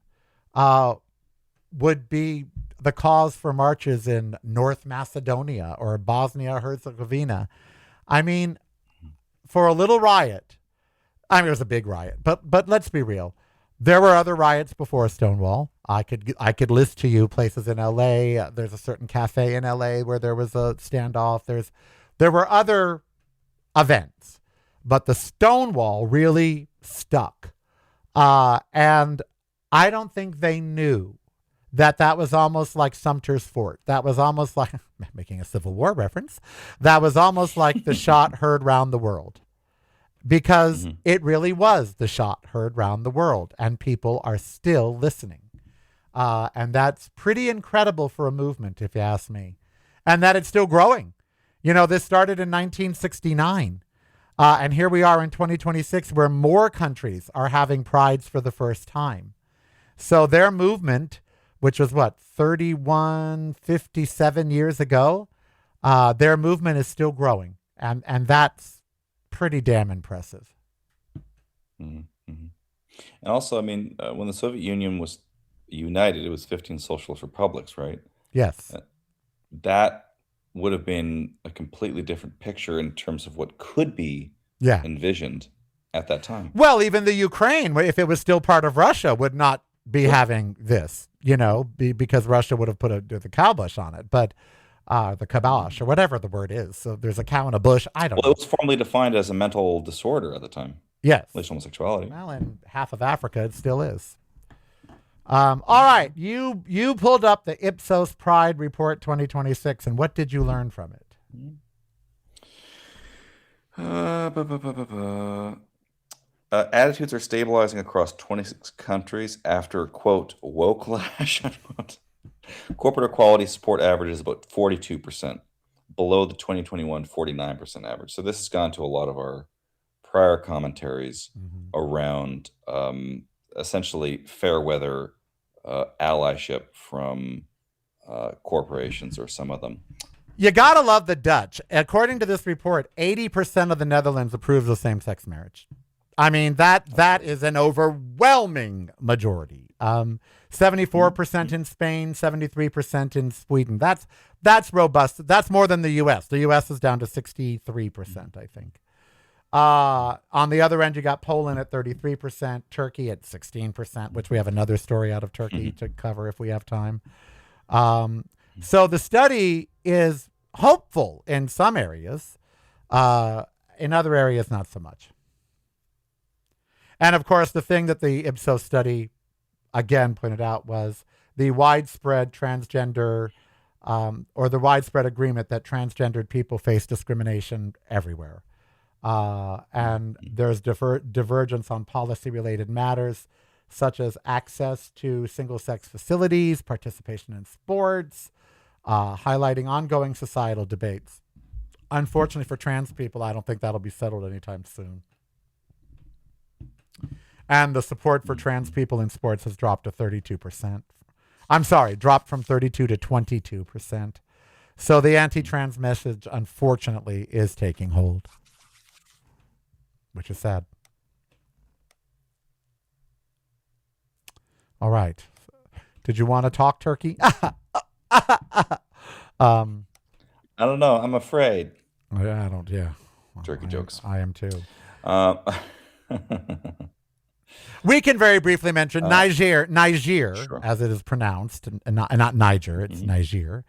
Speaker 2: would be the cause for marches in North Macedonia or Bosnia-Herzegovina. I mean, for a little riot, it was a big riot, but let's be real. There were other riots before Stonewall. I could list to you places in LA. There's a certain cafe in LA where there was a standoff. There were other events, but the Stonewall really stuck. And I don't think they knew that was almost like Sumter's Fort. That was almost like, making a Civil War reference, that was almost like the shot heard round the world. Because it really was the shot heard round the world, and people are still listening. And that's pretty incredible for a movement, if you ask me. And that it's still growing. This started in 1969. And here we are in 2026 where more countries are having prides for the first time. So their movement, which was 57 years ago, their movement is still growing. And that's pretty damn impressive.
Speaker 3: Mm-hmm. Mm-hmm. And also, I mean, when the Soviet Union was united, it was 15 socialist republics, right?
Speaker 2: Yes.
Speaker 3: That would have been a completely different picture in terms of what could be envisioned at that time.
Speaker 2: Well, even the Ukraine, if it was still part of Russia, would not be having this, because Russia would have put the cowbush on it. But the kibosh or whatever the word is. So there's a cow and a bush. I don't know.
Speaker 3: It was formally defined as a mental disorder at the time.
Speaker 2: Yes.
Speaker 3: At least homosexuality.
Speaker 2: Well, in half of Africa, it still is. All right. You pulled up the Ipsos Pride Report 2026, and what did you learn from it?
Speaker 3: Attitudes are stabilizing across 26 countries after, quote, woke-lash, unquote. Corporate equality support average is about 42%, below the 2021 49% average. So this has gone to a lot of our prior commentaries around essentially fair weather allyship from corporations, or some of them.
Speaker 2: You gotta love the Dutch. According to this report, 80% of the Netherlands approves of same-sex marriage. I mean, that is an overwhelming majority. 74% in Spain, 73% in Sweden. That's robust. That's more than the U.S. The U.S. is down to 63%, I think. On the other end, you got Poland at 33%, Turkey at 16%, which we have another story out of Turkey to cover if we have time. So the study is hopeful in some areas. In other areas, not so much. And of course, the thing that the Ipsos study again pointed out was the widespread transgender or the widespread agreement that transgendered people face discrimination everywhere. And there's divergence on policy-related matters, such as access to single-sex facilities, participation in sports, highlighting ongoing societal debates. Unfortunately for trans people, I don't think that'll be settled anytime soon. And the support for trans people in sports has dropped to 32%. I'm sorry, dropped from 32 to 22%. So the anti-trans message, unfortunately, is taking hold, which is sad. All right. Did you want to talk turkey?
Speaker 3: I don't know. I'm afraid.
Speaker 2: I don't, yeah.
Speaker 3: Turkey jokes.
Speaker 2: I am too. We can very briefly mention Niger, sure, as it is pronounced, and not Niger, it's Niger,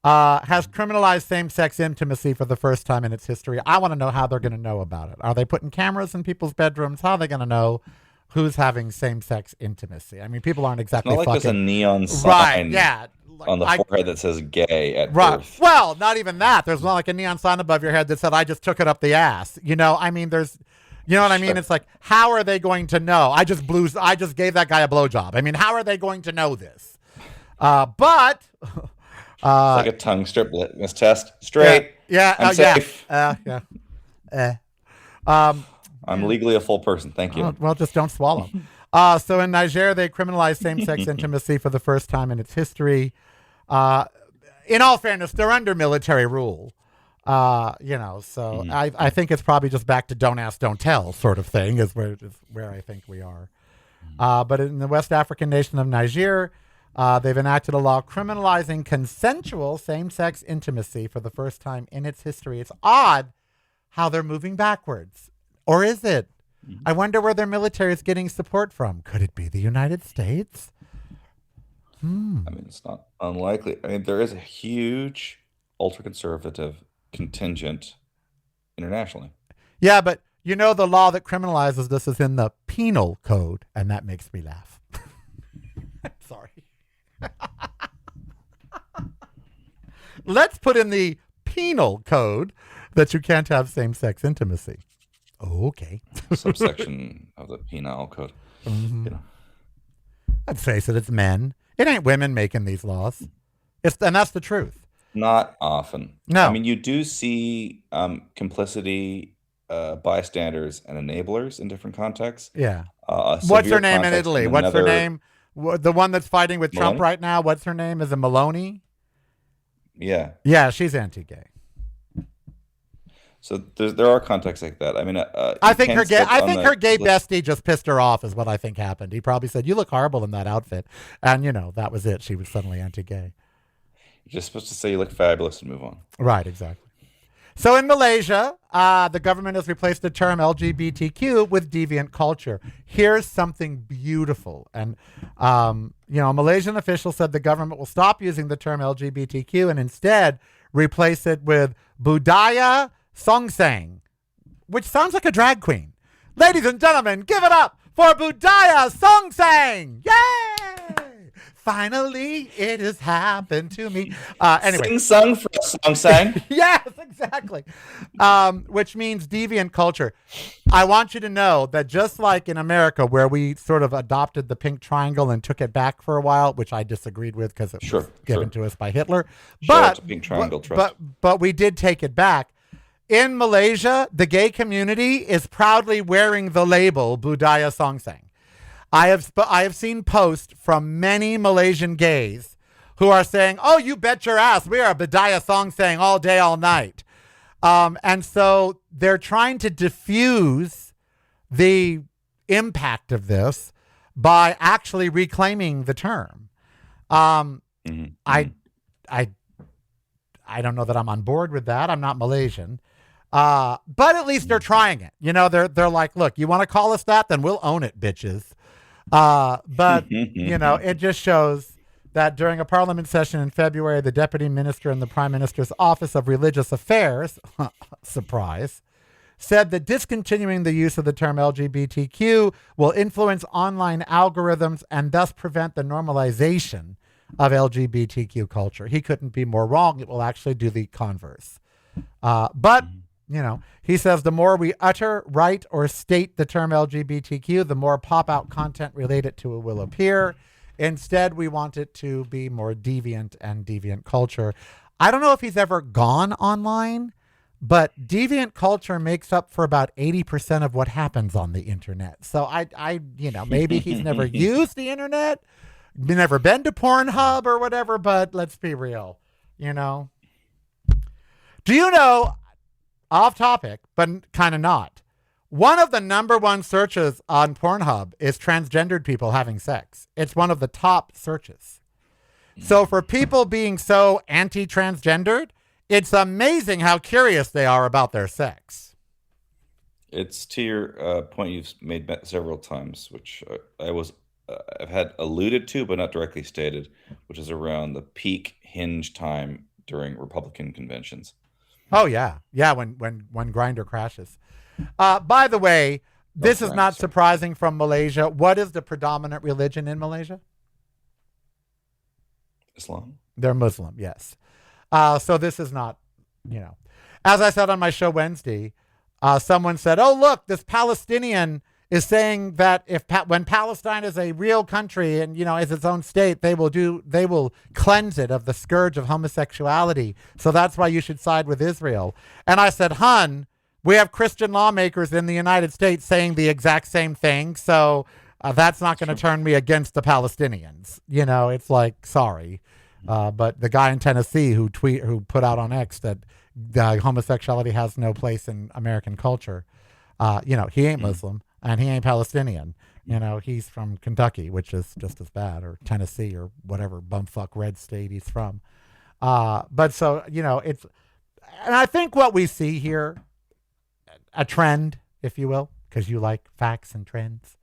Speaker 2: has criminalized same-sex intimacy for the first time in its history. I want to know how they're going to know about it. Are they putting cameras in people's bedrooms? How are they going to know who's having same-sex intimacy? I mean, people aren't exactly
Speaker 3: it's not like
Speaker 2: fucking...
Speaker 3: there's a neon sign
Speaker 2: right, yeah.
Speaker 3: on the forehead that says gay at birth.
Speaker 2: Well, not even that. There's not like a neon sign above your head that said, I just took it up the ass. I mean, there's... You know what I mean? It's like, how are they going to know? I just gave that guy a blowjob. I mean, how are they going to know this? But
Speaker 3: it's like a tongue strip litmus test. Straight.
Speaker 2: Yeah.
Speaker 3: I'm safe. I'm legally a full person. Thank you.
Speaker 2: Well, just don't swallow. So in Niger, they criminalized same-sex intimacy for the first time in its history. In all fairness, they're under military rule. So I think it's probably just back to don't ask, don't tell sort of thing is where I think we are. But in the West African nation of Niger, they've enacted a law criminalizing consensual same-sex intimacy for the first time in its history. It's odd how they're moving backwards. Or is it? I wonder where their military is getting support from. Could it be the United States?
Speaker 3: I mean, it's not unlikely. I mean, there is a huge ultra-conservative contingent internationally.
Speaker 2: Yeah, but the law that criminalizes this is in the penal code, and that makes me laugh. Sorry. Let's put in the penal code that you can't have same-sex intimacy. Oh, okay.
Speaker 3: Subsection of the penal code.
Speaker 2: Let's face it, it's men. It ain't women making these laws. And that's the truth.
Speaker 3: Not often.
Speaker 2: No.
Speaker 3: I mean, you do see complicity bystanders and enablers in different contexts.
Speaker 2: Yeah.
Speaker 3: A
Speaker 2: What's her
Speaker 3: severe
Speaker 2: name in
Speaker 3: context
Speaker 2: Italy?
Speaker 3: in
Speaker 2: What's her
Speaker 3: another-
Speaker 2: name? The one that's fighting with Trump
Speaker 3: Meloni?
Speaker 2: right now. What's her name? Is it Maloney?
Speaker 3: Yeah.
Speaker 2: Yeah, she's anti-gay.
Speaker 3: So there are contexts like that. I mean,
Speaker 2: I
Speaker 3: you
Speaker 2: think
Speaker 3: can
Speaker 2: her gay.
Speaker 3: stick
Speaker 2: I
Speaker 3: on
Speaker 2: think
Speaker 3: the
Speaker 2: her gay
Speaker 3: list-
Speaker 2: bestie just pissed her off. Is what I think happened. He probably said, "You look horrible in that outfit," and that was it. She was suddenly anti-gay.
Speaker 3: You're just supposed to say you look fabulous and move on.
Speaker 2: Right. Exactly. So in Malaysia, the government has replaced the term LGBTQ with deviant culture. Here's something beautiful. And, a Malaysian official said the government will stop using the term LGBTQ and instead replace it with budaya songsang, which sounds like a drag queen. Ladies and gentlemen, give it up for budaya songsang. Yay! Finally, it has happened to me. Anyway.
Speaker 3: Sing sung for song sang.
Speaker 2: Yes, exactly. Which means deviant culture. I want you to know that just like in America, where we sort of adopted the pink triangle and took it back for a while, which I disagreed with because it was given to us by Hitler.
Speaker 3: Shout out
Speaker 2: But
Speaker 3: to Pink Triangle Trust.
Speaker 2: but we did take it back. In Malaysia, the gay community is proudly wearing the label Budaya Songsang. I have seen posts from many Malaysian gays who are saying, "Oh, you bet your ass, we are Budaya Songsang all day, all night," and so they're trying to diffuse the impact of this by actually reclaiming the term. I don't know that I'm on board with that. I'm not Malaysian. But at least they're trying it. They're like, look, you want to call us that? Then we'll own it, bitches. But it just shows that during a parliament session in February, the deputy minister in the prime minister's office of religious affairs, surprise, said that discontinuing the use of the term LGBTQ will influence online algorithms and thus prevent the normalization of LGBTQ culture. He couldn't be more wrong. It will actually do the converse. But he says the more we utter, write, or state the term LGBTQ, the more pop-out content related to it will appear. Instead, we want it to be more deviant and deviant culture. I don't know if he's ever gone online, but deviant culture makes up for about 80% of what happens on the internet. So maybe he's never used the internet, never been to Pornhub or whatever, but let's be real, Do you know, off topic, but kind of not, one of the number one searches on Pornhub is transgendered people having sex. It's one of the top searches. So for people being so anti-transgendered, it's amazing how curious they are about their sex.
Speaker 3: It's to your point you've made several times, which I've had alluded to, but not directly stated, which is around the peak hinge time during Republican conventions.
Speaker 2: Oh, yeah. Yeah, when Grindr crashes. By the way, this is not surprising from Malaysia. What is the predominant religion in Malaysia?
Speaker 3: Islam.
Speaker 2: They're Muslim, yes. So this is not, As I said on my show Wednesday, someone said, "Oh, look, this Palestinian is saying that when Palestine is a real country and is its own state, they will cleanse it of the scourge of homosexuality. So that's why you should side with Israel." And I said, "Hun, we have Christian lawmakers in the United States saying the exact same thing. So that's not going to turn me against the Palestinians." It's like, sorry, but the guy in Tennessee who put out on X that homosexuality has no place in American culture, he ain't Muslim. And he ain't Palestinian. He's from Kentucky, which is just as bad, or Tennessee, or whatever bumfuck red state he's from. But so, it's, and I think what we see here, a trend, if you will, because you like facts and trends.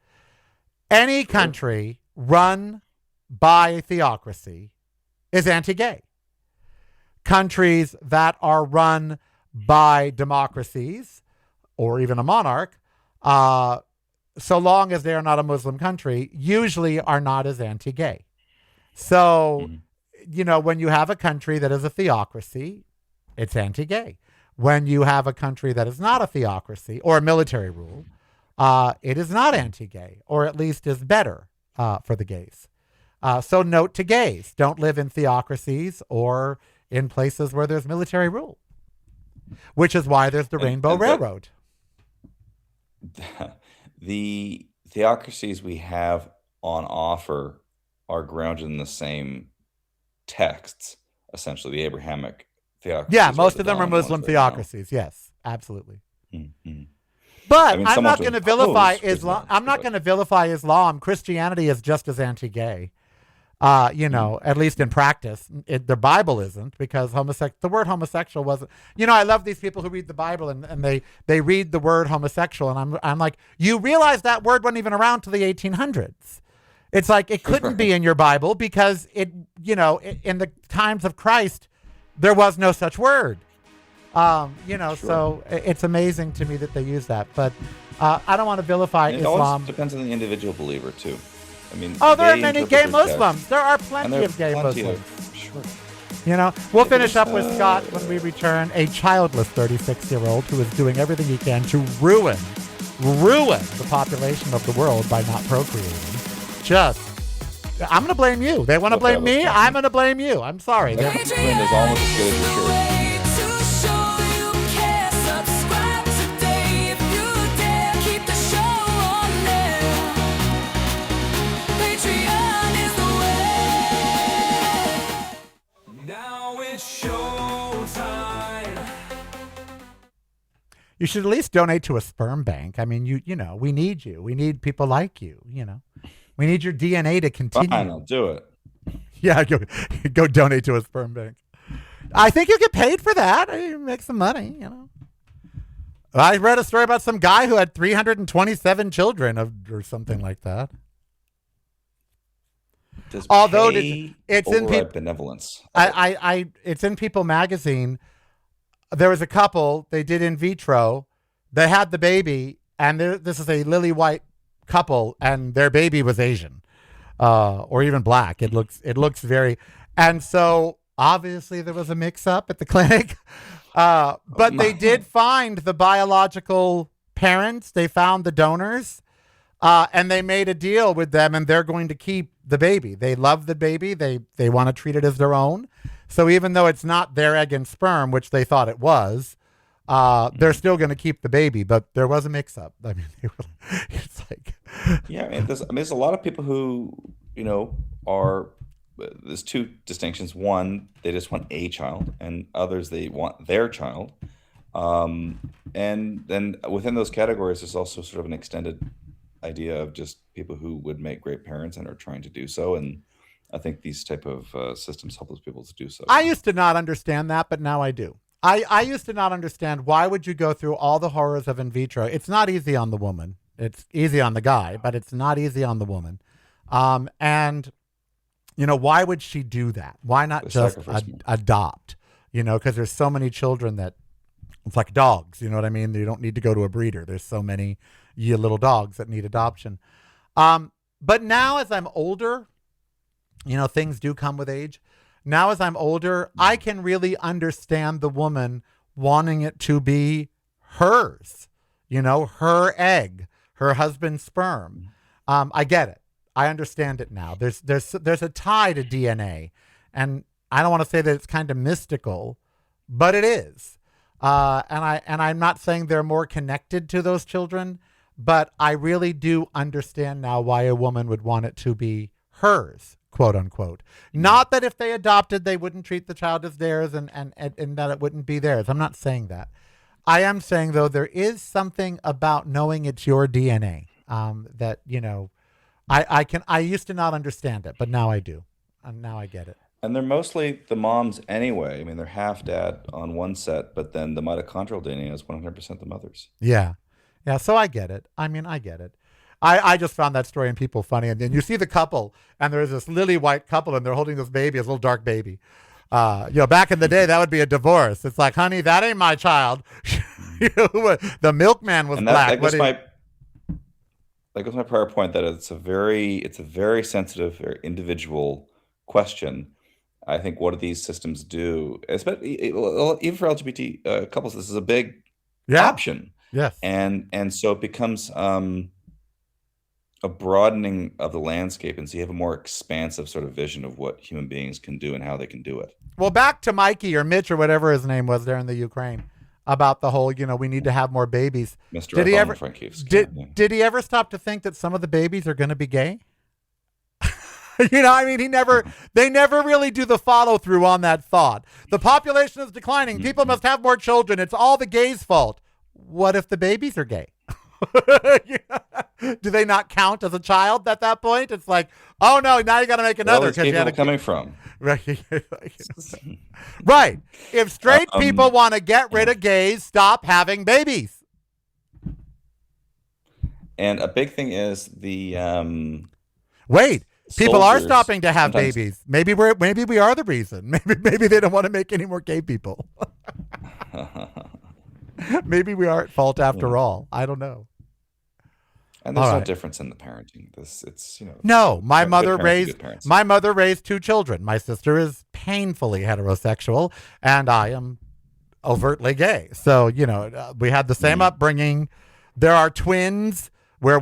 Speaker 2: Any country run by a theocracy is anti-gay. Countries that are run by democracies, or even a monarch, so long as they are not a Muslim country, usually are not as anti-gay. So, when you have a country that is a theocracy, it's anti-gay. When you have a country that is not a theocracy or a military rule, it is not anti-gay, or at least is better for the gays. So note to gays, don't live in theocracies or in places where there's military rule, which is why there's the Rainbow Railroad.
Speaker 3: the theocracies we have on offer are grounded in the same texts, essentially the Abrahamic
Speaker 2: Yeah,
Speaker 3: theocracies are
Speaker 2: most
Speaker 3: the
Speaker 2: of them are
Speaker 3: dominant ones
Speaker 2: Muslim
Speaker 3: right now.
Speaker 2: theocracies. Yes, absolutely.
Speaker 3: Mhm. I
Speaker 2: But
Speaker 3: mean,
Speaker 2: I'm
Speaker 3: somewhat
Speaker 2: not
Speaker 3: to
Speaker 2: going to vilify
Speaker 3: impose
Speaker 2: Islam.
Speaker 3: Islam,
Speaker 2: I'm not
Speaker 3: but
Speaker 2: going to vilify Islam. Christianity is just as anti-gay.
Speaker 3: mm,
Speaker 2: At least in practice. The Bible isn't, because the word homosexual wasn't. I love these people who read the Bible and they read the word homosexual, and I'm like, you realize that word wasn't even around to the 1800s. It's like it couldn't be
Speaker 3: right.
Speaker 2: in your Bible because in the times of Christ, there was no such word.
Speaker 3: Sure.
Speaker 2: So it's amazing to me that they use that. But I don't want to vilify
Speaker 3: And it always
Speaker 2: Islam.
Speaker 3: depends on the individual believer too. I mean,
Speaker 2: Oh, there are
Speaker 3: they
Speaker 2: many
Speaker 3: interpret
Speaker 2: gay
Speaker 3: their text,
Speaker 2: Muslims. There are
Speaker 3: and there
Speaker 2: plenty
Speaker 3: are
Speaker 2: of gay
Speaker 3: plenty of
Speaker 2: Muslims.
Speaker 3: sure.
Speaker 2: We'll
Speaker 3: If it
Speaker 2: finish
Speaker 3: was,
Speaker 2: up with Scott when we return, a childless 36-year-old who is doing everything he can to ruin the population of the world by not procreating. I'm going to blame you. They want to
Speaker 3: what that
Speaker 2: blame
Speaker 3: was
Speaker 2: me.
Speaker 3: talking
Speaker 2: I'm
Speaker 3: about.
Speaker 2: going to blame you. I'm sorry.
Speaker 3: That complaint is almost as good as your shirt.
Speaker 1: Now it's showtime.
Speaker 2: You should at least donate to a sperm bank. I mean, we need you. We need people like you. We need your DNA to
Speaker 3: Fine,
Speaker 2: continue.
Speaker 3: I'll do it.
Speaker 2: Yeah, go donate to a sperm bank. I think you get paid for that. You make some money. I read a story about some guy who had 327 children or something like that.
Speaker 3: Does
Speaker 2: Although
Speaker 3: pay
Speaker 2: it's in
Speaker 3: override benevolence?
Speaker 2: it's in People magazine. There was a couple. They did in vitro. They had the baby, and this is a lily white couple, and their baby was Asian, or even black. It looks very, and so obviously there was a mix up at the clinic. But they did find the biological parents. They found the donors, and they made a deal with them, and they're going to keep the baby. They love the baby. They want to treat it as their own. So even though it's not their egg and sperm, which they thought it was, they're still going to keep the baby. But there was a mix-up. I mean, it's like,
Speaker 3: Yeah, there's a lot of people who, are. There's two distinctions. One, they just want a child, and others they want their child. And then within those categories, there's also sort of an extended idea of just people who would make great parents and are trying to do so. And I think these type of systems help those people to do so.
Speaker 2: I used to not understand that, but now I do. I used to not understand why would you go through all the horrors of in vitro. It's not easy on the woman. It's easy on the guy, but it's not easy on the woman. And why would she do that? Why not
Speaker 3: The
Speaker 2: just
Speaker 3: sacrifice.
Speaker 2: adopt? Because there's so many children that it's like dogs. You know what I mean? You don't need to go to a breeder. There's so many little dogs that need adoption. But now as I'm older, things do come with age. Now as I'm older, I can really understand the woman wanting it to be hers, her egg, her husband's sperm. I get it. I understand it now. There's a tie to DNA, and I don't want to say that it's kind of mystical, but it is. And I'm not saying they're more connected to those children, but I really do understand now why a woman would want it to be hers, quote unquote. Not that if they adopted, they wouldn't treat the child as theirs and that it wouldn't be theirs. I'm not saying that. I am saying, though, there is something about knowing it's your DNA that, I used to not understand it, but now I do. And now I get it.
Speaker 3: And they're mostly the moms anyway. I mean, they're half dad on one set, but then the mitochondrial DNA is 100% the mother's.
Speaker 2: Yeah. Yeah. So I get it. I mean, I get it. I just found that story in People funny. And then you see the couple, and there's this lily white couple, and they're holding this baby, this little dark baby. Back in the day, that would be a divorce. It's like, honey, that ain't my child. The milkman was
Speaker 3: And
Speaker 2: black.
Speaker 3: that goes my prior point that it's a very sensitive, very individual question. I think what do these systems do, especially even for LGBT couples? This is a big option,
Speaker 2: Yes.
Speaker 3: and so it becomes a broadening of the landscape, and so you have a more expansive sort of vision of what human beings can do and how they can do it.
Speaker 2: Well, back to Mikey or Mitch or whatever his name was there in the Ukraine. about the whole, we need to have more babies.
Speaker 3: Mr.
Speaker 2: Did he ever
Speaker 3: Did
Speaker 2: he ever stop to think that some of the babies are going to be gay? They never really do the follow through on that thought. The population is declining. People must have more children. It's all the gays' fault. What if the babies are gay? Do they not count as a child at that point? It's like, oh no, now you got to make another.
Speaker 3: Where are these people coming from?
Speaker 2: Right. If straight people want to get rid of gays, stop having babies.
Speaker 3: And a big thing is the
Speaker 2: wait. People are stopping to have
Speaker 3: sometimes...
Speaker 2: babies. Maybe we are the reason. Maybe they don't want to make any more gay people. Maybe we are at fault after all. I don't know.
Speaker 3: And there's no difference in the parenting.
Speaker 2: No, my mother raised 2 children. My sister is painfully heterosexual, and I am overtly gay. So we had the same upbringing. There are twins. Where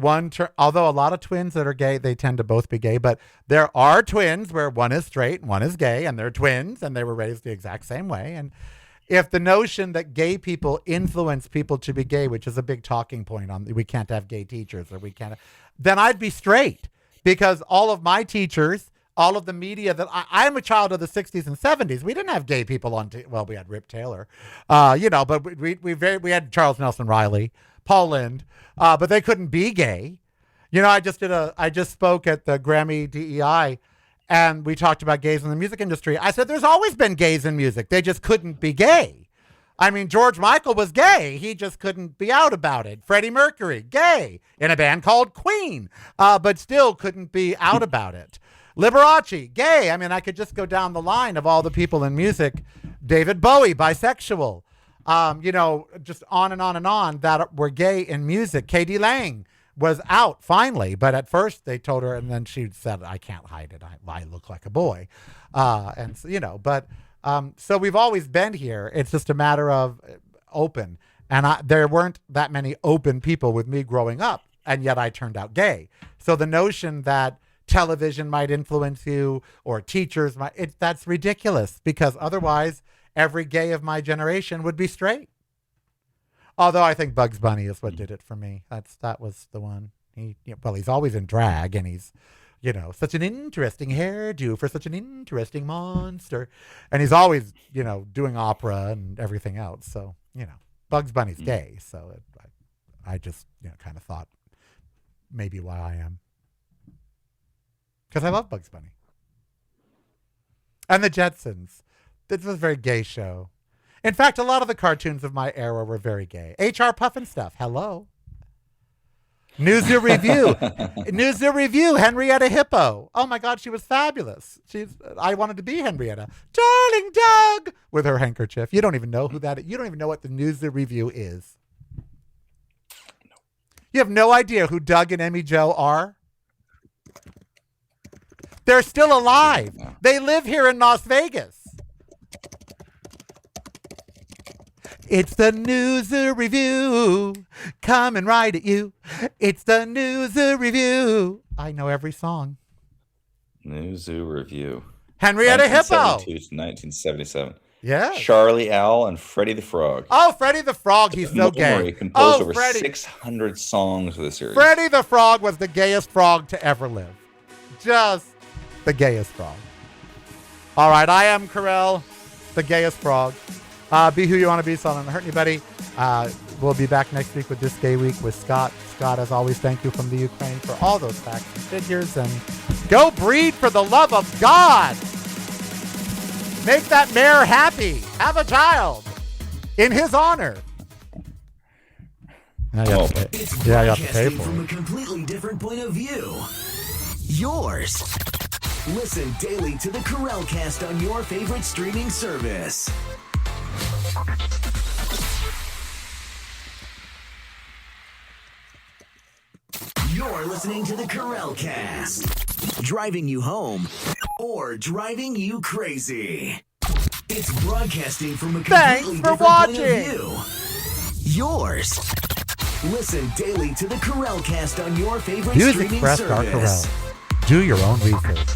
Speaker 2: although a lot of twins that are gay, they tend to both be gay, but there are twins where one is straight and one is gay, and they're twins, and they were raised the exact same way. And if the notion that gay people influence people to be gay, which is a big talking point on we can't have gay teachers or we can't, then I'd be straight, because all of my teachers, all of the media that I'm a child of the 60s and 70s. We didn't have gay people on. We had Rip Taylor, but we had Charles Nelson Riley, Paul Lind, but they couldn't be gay. I just spoke at the Grammy DEI, and we talked about gays in the music industry. I said, there's always been gays in music. They just couldn't be gay. I mean, George Michael was gay. He just couldn't be out about it. Freddie Mercury, gay in a band called Queen, but still couldn't be out about it. Liberace, gay. I mean, I could just go down the line of all the people in music. David Bowie, bisexual. Just on and on and on that were gay in music. K.D. Lang was out finally, but at first they told her, and then she said, I can't hide it. I look like a boy. So we've always been here. It's just a matter of open. And there weren't that many open people with me growing up, and yet I turned out gay. So the notion that television might influence you or teachers that's ridiculous, because otherwise every gay of my generation would be straight. Although I think Bugs Bunny is what did it for me. That was the one. He's always in drag, and he's, such an interesting hairdo for such an interesting monster. And he's always, doing opera and everything else. So, Bugs Bunny's gay. So I just, kind of thought maybe why I am. Because I love Bugs Bunny. And the Jetsons. This was a very gay show. In fact, a lot of the cartoons of my era were very gay. H.R. Pufnstuf, hello. Newsy Review, Henrietta Hippo. Oh my God, she was fabulous. I wanted to be Henrietta. Darling Doug, with her handkerchief. You don't even know who that is. You don't even know what the Newsy Review is. No. You have no idea who Doug and Emmy Joe are? They're still alive. No. They live here in Las Vegas. It's the Newsy Review, coming right at you. It's the Newsy Review. I know every song.
Speaker 3: Newsy Review.
Speaker 2: Henrietta Hippo.
Speaker 3: 1972 to 1977.
Speaker 2: Yeah.
Speaker 3: Charlie Owl and Freddie the Frog.
Speaker 2: Oh, Freddie the Frog, he's so gay.
Speaker 3: He composed over 600 songs for the series.
Speaker 2: Freddie the Frog was the gayest frog to ever live. Just the gayest frog. All right, I am Karel, the gayest frog. Be who you want to be, so I don't hurt anybody. We'll be back next week with This Gay Week with Scott. Scott, as always, thank you from the Ukraine for all those facts and figures. And go breed for the love of God. Make that mayor happy. Have a child in his honor. I got to pay for it.
Speaker 4: From a completely different point of view. Yours. Listen daily to the Karel Cast on your favorite streaming service. You're listening to the Karel Cast. Driving you home or driving you crazy. It's broadcasting from a completely different point of view. Yours. Listen daily to the Karel Cast on your favorite streaming service.
Speaker 2: Do your own research.